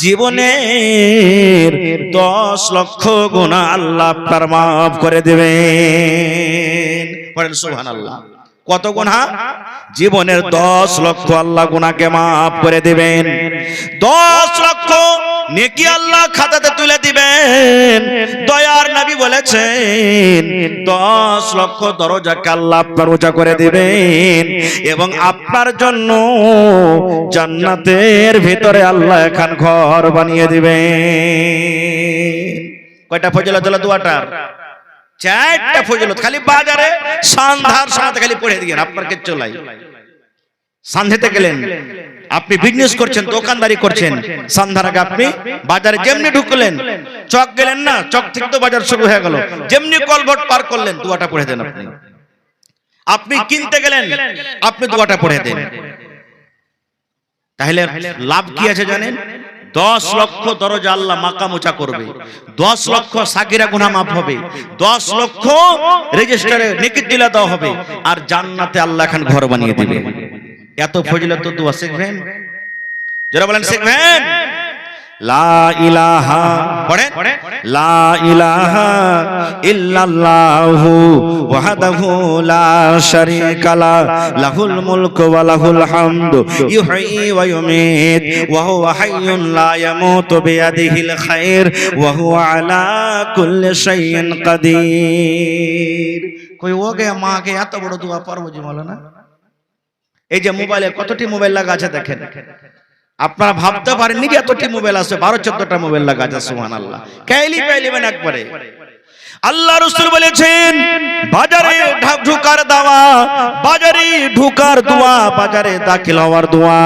জীবনের 10 লক্ষ গুনাহ আল্লাহ আপনার মাফ করে দিবেন। পড়েন সুবহানাল্লাহ। কত গুনাহ? জীবনের 10 লক্ষ আল্লাহ গুনাহকে মাফ করে দিবেন, 10 লক্ষ নেকি আল্লাহ খাতাতে তুলে দিবেন। দয়ার নবী বলেছেন 10 লক্ষ দরজাকে আল্লাহ আপনার উঁচা করে দিবেন এবং আপনার জন্য জান্নাতের ভিতরে আল্লাহ এখন ঘর বানিয়ে দিবেন। কয়টা ফজিলত হলো দোয়াটার? 4টা ফজিলত। খালি বাজারে সন্ধ্যার সময় খালি পড়ে দিয়েন, আপনার কে চলাই। সন্ধ্যাতে গেলেন, আপনি বিজনেস করছেন, দোকানদারি করছেন, সন্ধ্যার আগে আপনি বাজারে যেমনি ঢুকলেন, চক গেলেন না, চক থেকে তো বাজার শুরু হয়ে গেল, যেমনি কলভট পার করলেন দোয়াটা পড়ে দেন আপনি। আপনি কিনতে গেলেন, আপনি দোয়াটা পড়ে দেন। তাহলে লাভ কি আছে জানেন? 10 লক্ষ দরজা আল্লাহ মাকাম উঁচা করবে, 10 লক্ষ সাগিরা গুনাহ মাফ হবে, 10 লক্ষ রেজিস্টারে নেকি দিলা দেওয়া হবে, আর জান্নাতে আল্লাহ এখন ঘর বানিয়ে দিবে। এত ফজিলত দোয়া শিখবেন, যারা বলেন শিখবেন। লা ইলাহা পড়েন, লা ইলাহা ইল্লাল্লাহু ওয়াহদাহু লা শারীকা লা লাহুল মুলকু ওয়া লাহুল হামদু ইউহয়ী ওয়া ইউমীত ওয়া হুয়া হাইয়্যুন লা ইয়ামুতু বিয়াদিহিল খায়র ওয়া হুয়া আলা কুল্লি শাইইন কাদির। কই ও গে মা কে এত বড় দোয়া পারবো জি মাওলানা? এই যে মোবাইলে কতটি মোবাইল লাগা আছে দেখেন, আপনারা ভাবতে পারেন নি এতটি মোবাইল আছে, 12-14টা মোবাইল লাগা আছে। সুবহানাল্লাহ, কাইলি পাইলেন একবারে। আল্লাহ রাসূল বলেছেন বাজারে ঢোকার দাওয়া, বাজারে ঢোকার দোয়া, বাজারে দাখিল হওয়ার দোয়া,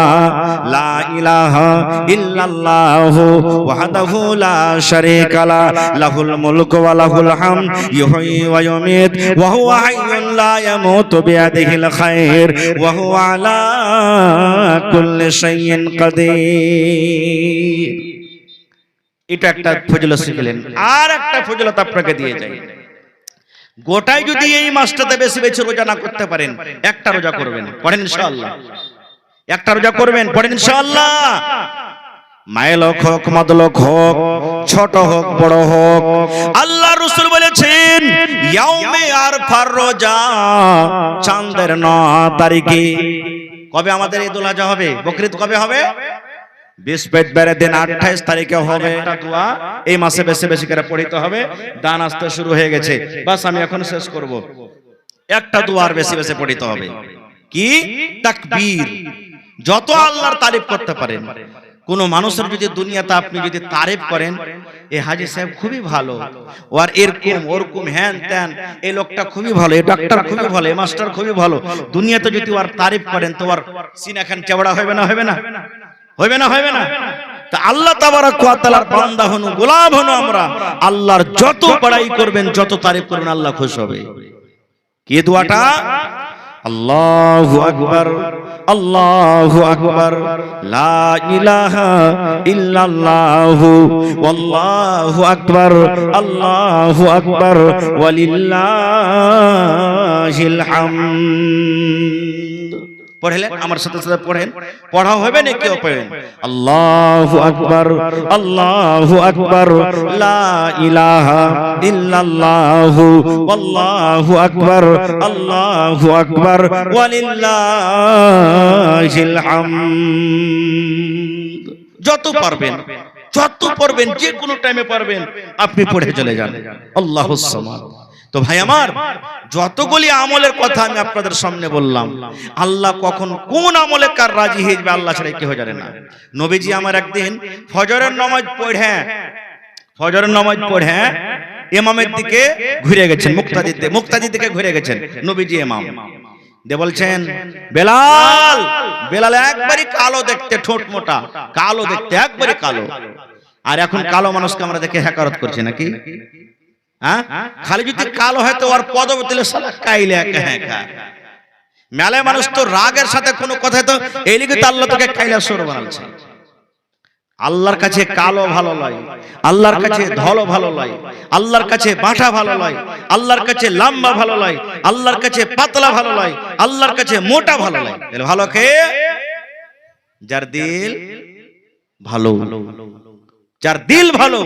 লা ইলাহা ইল্লাল্লাহু ওয়াহদাহু লা শারীকা লা লাহুল মুলকু ওয়া লাহুল হামদ ইউহয়ী ওয়া ইউমীত ওয়া হুয়া হাইয়্যুন লা ইয়ামুতু বিয়াদিহিল খায়র ওয়া হুয়া আলা কুল্লি শাইইন কাদির। এটা একটা ফজিলত শিখলেন। আর একটা ফজিলত আপনাকে দিয়ে যাই, গোটাই যদি এই মাসটাতে বেশি বেশি রোজা না করতে পারেন, একটা রোজা করবেন, পড়েন ইনশাআল্লাহ। একটা রোজা করবেন, পড়েন ইনশাআল্লাহ। মাইলক হোক, মদলক হোক, ছোট হোক, বড় হোক, আল্লাহ রাসূল বলেছেন ইয়াউমে আরফার রোজা চাঁদের 9 তারিখে। কবে আমাদের ঈদুল আজহা হবে? বকরিদ কবে হবে? 20 পেটবারের দিন 28 তারিখে হবে। এটা দোয়া এই মাসে বেশি বেশি করে পড়তে হবে। দান আসতে শুরু হয়ে গেছে, বাস আমি এখন শেষ করব। একটা দোয়া আর বেশি বেশি পড়তে হবে, কি? তাকবীর। যত আল্লাহর তারিফ করতে পারেন। কোন মানুষের যদি দুনিয়াতে আপনি যদি তারিফ করেন, এই হাজী সাহেব খুবই ভালো, আর এরকম ওরকম হ্যান ত্যান, এই লোকটা খুবই ভালো, এই ডাক্তার খুবই ভালো, এই মাস্টার খুবই ভালো, দুনিয়াতে যদি ওর তারিফ করেন তো ওর সিনা খান চেবড়া হবে না? হবে না? হবে না? হবে না? তা আল্লাহ তাবারক ওয়া তাআলার বান্দা হনু, গোলাম হনু আমরা, আল্লাহর যত বড়াই করবেন, যত তারিফ করবেন, আল্লাহ খুশি হবে। কি দোয়াটা? আল্লাহু আকবার, আল্লাহু আকবার, লা ইলাহা ইল্লাল্লাহু, আল্লাহু আকবার, আল্লাহু আকবার, ওয়ালিল্লাহিল হামদ। পড়লেন আমার সাথে সাথে পড়েন, পড়া হবে না কেউ পড়েন। আল্লাহু আকবার, আল্লাহু আকবার, লা ইলাহা ইল্লাল্লাহু, আল্লাহু আকবার, আল্লাহু আকবার, ওয়ালিল্লাহিল হামদ। যত পারবেন, যত পড়বেন, যে কোনো টাইমে পারবেন আপনি পড়ে চলে যান আল্লাহুস সামাদ। তো ভাই আমার, যতগুলি আমলের কথা আমি আপনাদের সামনে বললাম, আল্লাহ কখন কোন আমলে কার রাজি হয়ে যাবে আল্লাহ ছাড়া কেউ জানে না। নবীজি আমার একদিন ফজরের নামাজ পড়ে ইমামের দিকে ঘুরে গেছেন, মুক্তাদির দিকে ঘুরে গেছেন নবীজি ইমাম দে বলছেন, বেলাল, বেলাল একবারই কালো দেখতে, ঠোঁট মোটা, কালো দেখতে, একবারই কালো। আর এখন কালো মানুষকে আমরা দেখে হ্যাকারত করছি নাকি? হ্যাঁ, খালি যদি কালো হয় তো আর পদবি দিলে সালা কাইলে একা মেলে মানুষ তো রাগের সাথে কোনো কথা তো এই লিগে তো আল্লাহ তোকে কাইলা সুর বানাচ্ছে। আল্লাহর কাছে কালো ভালো লাগে, আল্লাহর কাছে ধলো ভালো লাগে, আল্লাহর কাছে বাঁটা ভালো লাগে, আল্লাহর কাছে লম্বা ভালো লাগে, আল্লাহর কাছে পাতলা ভালো লাগে, আল্লাহর কাছে মোটা ভালো লাগে। তাহলে ভালো কে? যার দিল ভালো, যার দিল ভালো,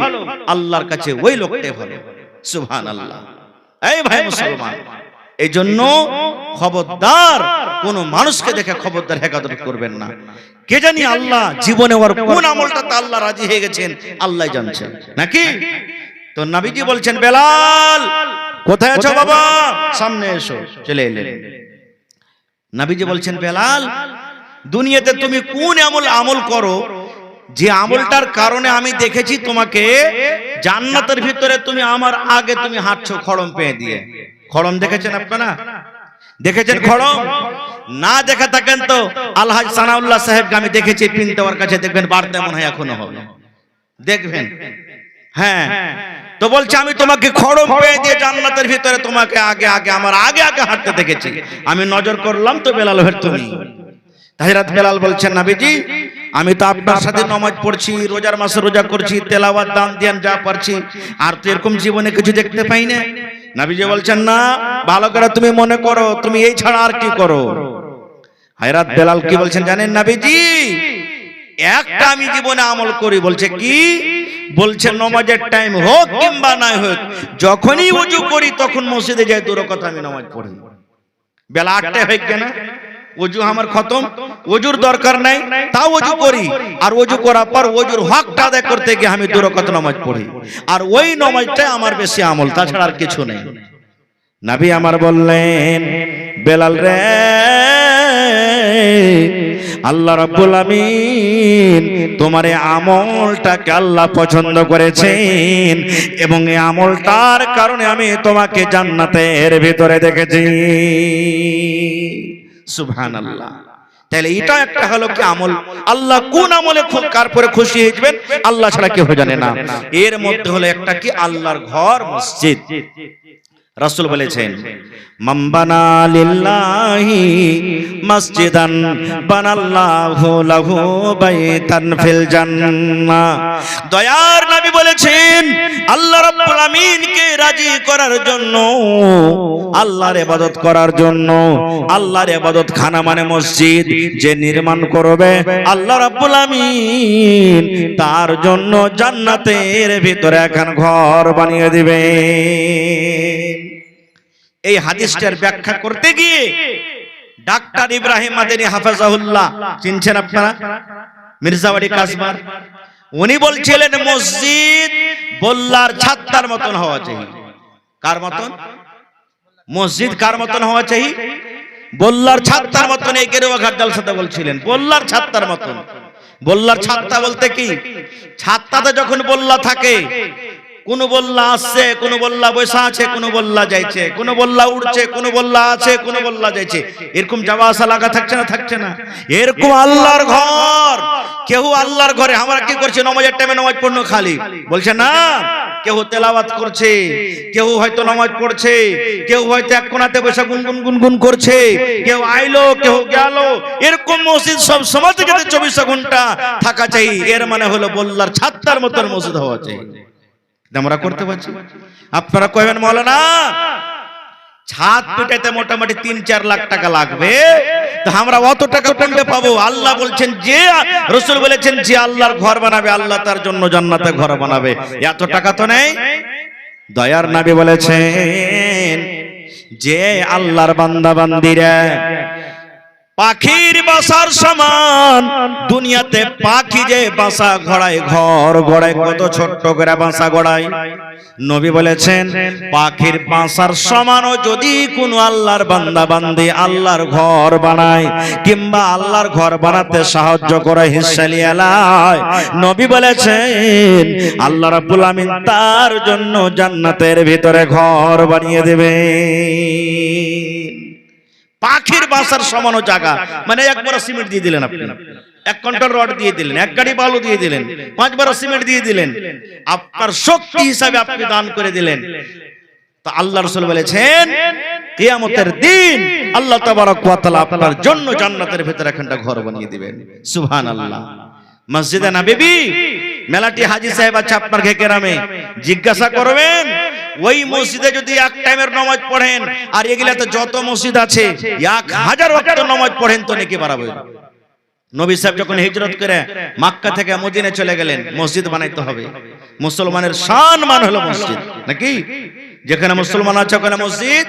আল্লাহর কাছে ওই লোকটাই ভালো। সুবহানাল্লাহ। এই ভাই মুসলমান, এই জন্য খবরদার কোন মানুষকে দেখে খবরদার হেকাদত করবেন না। কে জানি আল্লাহ জীবনে ওর কোন আমলটাতে আল্লাহ রাজি হয়ে গেছেন আল্লাহ জানছেন নাকি? তো নবীজি বলছেন, বেলাল কোথায় আছো বাবা, সামনে এসো। চলে এলেন। নবীজি বলছেন, বেলাল দুনিয়াতে তুমি কোন আমল করো যে আমলটার কারণে আমি দেখেছি তোমাকে জান্নাতের ভিতরে তুমি আমার আগে তুমি হাঁটছো খড়ম পেয়ে দিয়ে। খড়ম দেখেছেন আপনারা? দেখেছেন খড়ম? না দেখে থাকেন তো আলহাজ সানাউল্লাহ সাহেবকে আমি দেখেছি পিন টাওয়ার কাছে, দেখবেন বাড়তে মনে হয় এখনো হবে, দেখবেন। হ্যাঁ, তো বলছে আমি তোমাকে খড়ম পেয়ে দিয়ে জান্নাতের ভিতরে তোমাকে আগে আগে আমার আগে আগে হাঁটতে দেখেছি। আমি নজর করলাম তো বেলাল ভাই তুমি। হযরত বেলাল বলছেন, নবীজি আমি তো আপনার সাথে নামাজ পড়ছি, রোজার মাসে রোজা করছি, তেলাওয়াত দান ধ্যান যা পারছি, আর তো এরকম জীবনে কিছু দেখতে পাই না। নবীজি বলছেন, না, ভালো করে তুমি মনে করো তুমি এই ছাড়া আর কি করো। হযরত বেলাল কি বলছেন জানেন নবীজি? একটা আমি জীবনে আমল করি। বলছে কি? বলছে নামাজের টাইম হোক কিংবা না হোক, যখনই ওযু করি তখন মসজিদে যাই, 2 রাকাত আমি নামাজ পড়ি। বেলা 8টায় হয়ে গেল না, ওযু আমার খতম, ওযুর দরকার নাই, তাও ওযু করি। আর ওযু করার পর ওযুর হকটা আদায় করতে গিয়ে আমি 2 রাকাত নামাজ পড়ি। আর ওই নামাজটাই আমার বেশি আমল, তাছাড়া আর কিছু নেই। নবী আমার বললেন, বেলাল রে, আল্লাহ রাব্বুল আমিন তোমার এই আমলটাকে আল্লাহ পছন্দ করেছেন এবং এই আমলটার কারণে আমি তোমাকে জান্নাতের ভিতরে দেখেছি। সুবহানাল্লাহ। তাহলে এটা একটা হলো কি আমল, আল্লাহ কোন আমলে কার পরে খুশি হয়েছেন আল্লাহ ছাড়া কেউ জানে না। এর মধ্যে হলো একটা কি আল্লাহর ঘর মসজিদ। রাসূল বলেছেন, মান বানা লিল্লাহি মসজিদান বানাল্লাহু লাহু বাইতান ফিল জান্নাহ। দয়ার নবী বলেছেন, আল্লাহ রাব্বুল আমিনকে রাজি করার জন্য, আল্লাহর ইবাদত করার জন্য, আল্লাহর ইবাদত খানা মানে মসজিদ যে নির্মাণ করবে আল্লাহ রাব্বুল আমিন তার জন্য জান্নাতের ভিতরে একখান ঘর বানিয়ে দিবে। এই হাদিসটার ব্যাখ্যা করতে গিয়ে ডাক্তার ইব্রাহিম মাদানী হাফেজাহুল্লাহ, চিনছেন আপনারা? মির্জাওয়াড়ি কাসবার, উনি বলছিলেন মসজিদ বল্লার ছাত্তার মতন হওয়া চাই। কার মতন? মসজিদ কার মতন হওয়া চাই? বল্লার ছাত্তার মতন। এই গেরুয়াঘাট জালসাতে বলছিলেন বল্লার ছাত্তার মতন। বল্লার ছাত্তা বলতে কি? ছাত্তাতে যখন বল্লা থাকে কোন বল্লা আসছে, কোন বল্লা বসা আছে, কোন বল্লা যাইছে, কোন বল্লা উড়ছে, কোন বল্লা আছে, কোন বল্লা যাইছে, এরকম যাওয়া আসা লাগা থাকছে না? থাকছে না? এরকম আল্লাহর ঘর, কেউ আল্লাহর ঘরে আমরা কি করছে, নামাজের টাইমে নামাজ পড়নো খালি বলছে না, কেউ তেলাওয়াত করছে, কেউ হয়তো নামাজ পড়ছে, কেউ হয়তো এক কোণাতে বসে গুনগুন গুনগুন করছে, কেউ আইলো কেউ গেল, এরকম মসজিদ সব সময় থেকে 24 ঘন্টা থাকা চাই। এর মানে হলো বল্লার ছাত্তার মতন মসজিদ হওয়া চাই। আমরা করতে পারছি? আপনারা কইবেন মাওলানা ছাদ পিটাইতে মোটামুটি 3-4 লাখ টাকা লাগবে, তো আমরা অত টাকা কোনটা পাবো? আল্লাহ বলছেন, যে রাসূল বলেছেন যে আল্লাহর ঘর বানাবে আল্লাহ তার জন্য জান্নাতে ঘর বানাবে, এত টাকা তো নেই। দয়ার নবী বলেছেন যে আল্লাহর বান্দা বান্দিরা পাখির বাসার সমান, দুনিয়াতে পাখি যে বাসা গড়ায়, ঘর গড়ায়, কত ছোট্ট করে বাসা গড়ায়, নবী বলেছেন পাখির বাসার সমানও যদি কোনো আল্লাহর বান্দা বান্দি আল্লাহর ঘর বানায় কিংবা আল্লাহর ঘর বানাতে সাহায্য করে, হিস্সা নিয়ে নেয়, নবী বলেছেন আল্লাহ রাব্বুল আমিন তার জন্য জান্নাতের ভিতরে ঘর বানিয়ে দেবে। পাখির বাসার সমানো জায়গা, মানে একবার সিমেন্ট দিয়ে দিলেন আপনি, 1 কুইন্টাল রড দিয়ে দিলেন, 1 গাড়ি বালু দিয়ে দিলেন, 5 বার সিমেন্ট দিয়ে দিলেন, আপনার শক্তি হিসাবে আপনি দান করে দিলেন। তো আল্লাহ রাসূল বলেছেন কিয়ামতের দিন আল্লাহ তাবারক ওয়া তাআলা আপনার জন্য জান্নাতের ভিতরে একটা ঘর বানিয়ে দিবেন। সুবহানাল্লাহ। মসজিদে নববী মেলাটি হাজী সাহেব আছে আপনার গ্রামে, জিজ্ঞাসা করবেন ওই মসজিদে যদি এক টাইমের নামাজ পড়েন, আর এগুলাতে যত মসজিদ আছে 1000 ওয়াক্ত নামাজ পড়েন তো নেকি বাড়াবে। নবী সাহেব যখন হিজরত করে মক্কা থেকে মদিনা চলে গেলেন, মসজিদ বানাইতে হবে। মুসলমানের সম্মান হলো মসজিদ, নাকি? যেখানে মুসলমান আছে ওখানে মসজিদ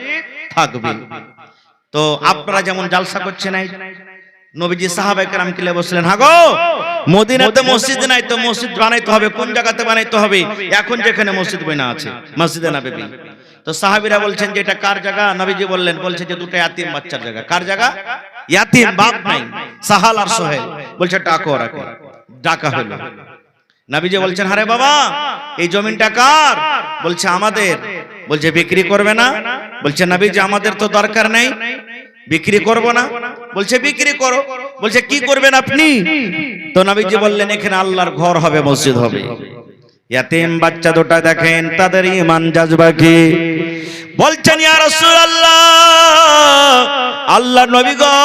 থাকবে। তো আপনারা যেমন জালসা করছেন, নবীজি সাহাবায়ে কেরাম কিলে বসলেন, হাগো মদিনাতে মসজিদ নাই, তো মসজিদ বানাইতে হবে, কোন জায়গাতে বানাইতে হবে? এখন যেখানে মসজিদ বনা আছে মসজিদে নববী। তো সাহাবীরা বলছেন যে এটা কার জায়গা? নবীজি বললেন, বলছে যে দুটো ইয়াতিম বাচ্চার জায়গা। কার জায়গা? ইয়াতিম, বাপ নাই, সাহাল আর সোহেল। বলছে ডাকো ওরাকে। ডাকা হলো। নবীজি বলছেন, আরে বাবা এই জমিনটা কার? বলছে আমাদের। বলছে বিক্রি করবে না? বলছে নবীজি আমাদের তো দরকার নাই, বিক্রি করব না। বলছে বিক্রি করো। বলছে কি করবেন আপনি? তো নবীজি বললেন এখানে আল্লাহর ঘর হবে, মসজিদ হবে। ইয়াতিম বাচ্চা দুটো দেখেন তাদের ঈমান জাজবা কি? বলছেন ইয়া রাসূলুল্লাহ, আল্লাহর নবী গো,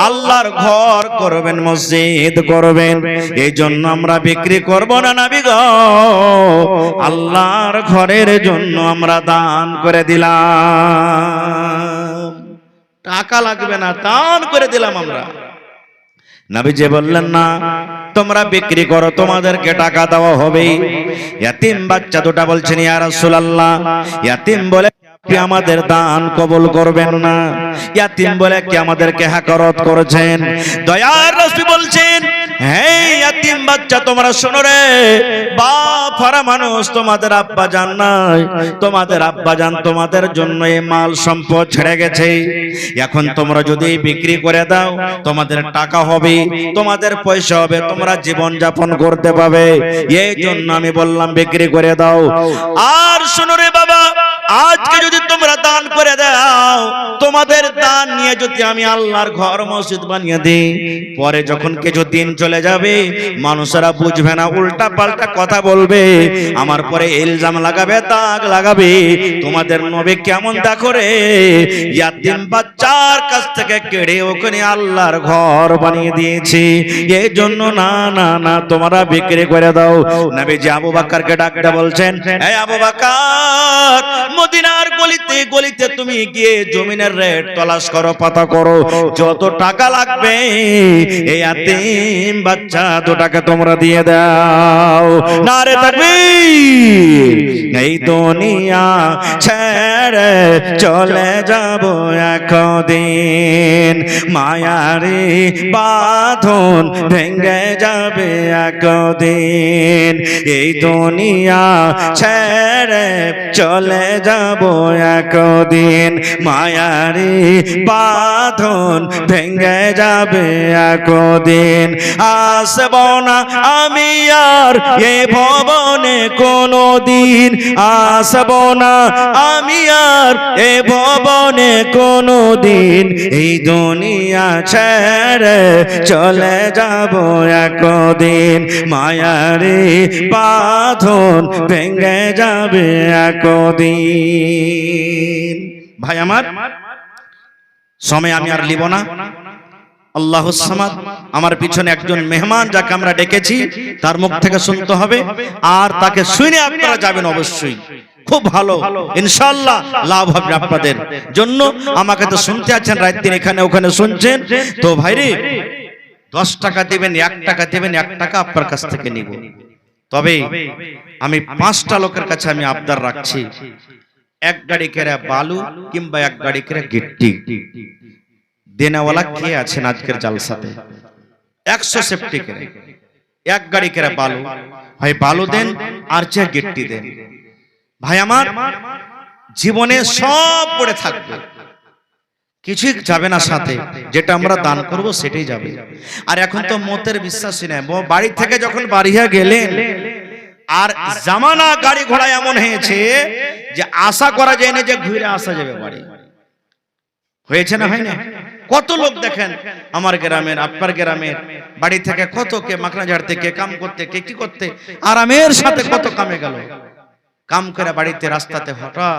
আল্লাহর ঘর করবেন, মসজিদ করবেন, এই জন্য আমরা বিক্রি করব না নবী গো, আল্লাহর ঘরের জন্য আমরা দান করে দিলাম, টাকা লাগবে না, দান করে দিলাম আমরা। নবীজি বললেন না, তোমরা বিক্রি করো, তোমাদেরকে টাকা দেওয়া হবে। ইয়াতিম বাচ্চা দুটো বলছেন ইয়া রাসূলুল্লাহ, ইয়াতিম বলে কি আমাদের দান কবুল করবেন না? ইয়াতিম বলে কি আমাদেরকে হাকারত করেছেন? দয়ার রাসূল বলছেন, হে ইয়াতিম বাচ্চা তোমরা শোনো রে, বাপ হারা মানুষ, তোমাদের আব্বা জান নাই, তোমাদের আব্বা জান তোমাদের জন্য এই মাল সম্পদ ছেড়ে গেছে, এখন তোমরা যদি বিক্রি করে দাও তোমাদের টাকা হবে, তোমাদের পয়সা হবে, তোমরা জীবন যাপন করতে পাবে, এই জন্য আমি বললাম বিক্রি করে দাও। আর শোনো রে বাবা, আজকে যদি তোমরা দান করে দাও, তোমাদের দান নিয়ে যদি আমি আল্লাহর ঘর মসজিদ বানিয়ে দিই, পরে যখন কিছু দিন চলে যাবে মানুষেরা বুঝবে না, উল্টা পাল্টা কথা বলবে, আমার পরে ইলজাম লাগাবে, দাগ লাগাবে, তোমাদের নবী কেমন দেখো রে, ইয়াতিম বাচ্চার কাছ থেকে কেড়ে ওখানে আল্লাহর ঘর বানিয়ে দিয়েছি, এই জন্য না না না তোমরা বিক্রি করে দাও। নবীজি আবু বকরকে ডাকতে বলছেন, এই আবু বকর, মদিনার গলিতে গলিতে তুমি গিয়ে জমিনের রেট তলাশ করো, পাতা করো, যত টাকা লাগবে এই ইয়াতিম বাচ্চা দুটাকে তোমরা দিয়ে দাও। নারে তাকবীর। এই দুনিয়া ছেড়ে চলে যাব একদিন, মায়ারি বাঁধন ভেঙে যাবে একদিন, এই দুনিয়া ছেড়ে চলে যাব একদিন, মায়ারি বাঁধন ভেঙে যাবে একদিন। আসব না আমি আর এ ভবনে কোনো দিন, আসব না আমি আর এ ভবনে কোনো দিন, এই দুনিয়া ছেড়ে চলে যাব একদিন, মায়ারি বাঁধন ভেঙে যাবে একদিন। ভাই আমার, সময় আমি আর লিব না। আল্লাহুস সামাদ, আমার পিছনে একজন মেহমান যাকে আমরা ডেকেছি, তার মুখ থেকে শুনতে হবে, আর তাকে শুনে আপনারা যাবেন অবশ্যই। খুব ভালো, ইনশাআল্লাহ লাভ হবে আপনাদের জন্য। আমাকে তো শুনতে আছেন, রাত দিন এখানে ওখানে শুনছেন। তো ভাইরে, 10 টাকা দেবেন, 1 টাকা দেবেন, 1 টাকা আপনার কাছ থেকে নিব। তবে আমি 5টা লোকের কাছে আমি আবদার রাখছি, 1 গাড়ি করে বালু কিংবা 1 গাড়ি করে গিট্টি দেনেওয়ালা কে আছেন আজকের জালসাতে? 100 সেফটি করে 1 গাড়ি করে বালু, ভাই বালু দেন আর যে গিট্টি দেন। ভাই আমার, জীবনে সব পড়ে থাকবে, কিছু যাবে না সাথে, যেটা আমরা দান করব সেটাই যাবে। আর এখন তো মতের বিশ্বাসই নেই, বাড়ি থেকে যখন বাড়িয়া গেলেন, আর জামানা গাড়ি ঘোড়া এমন হয়েছে যে আশা করা যায় না যে ঘুরে আসা যাবে বাড়ি। হয়েছে না, হয় না? কত লোক দেখেন আমার গ্রামের, আপনার গ্রামের, বাড়ি থেকে কত কে মাখনা ঝাড়তে, কে কাম করতে, কে কি করতে, আরামের সাথে কত কামে গেল, কাম করে বাড়িতে রাস্তাতে হঠাৎ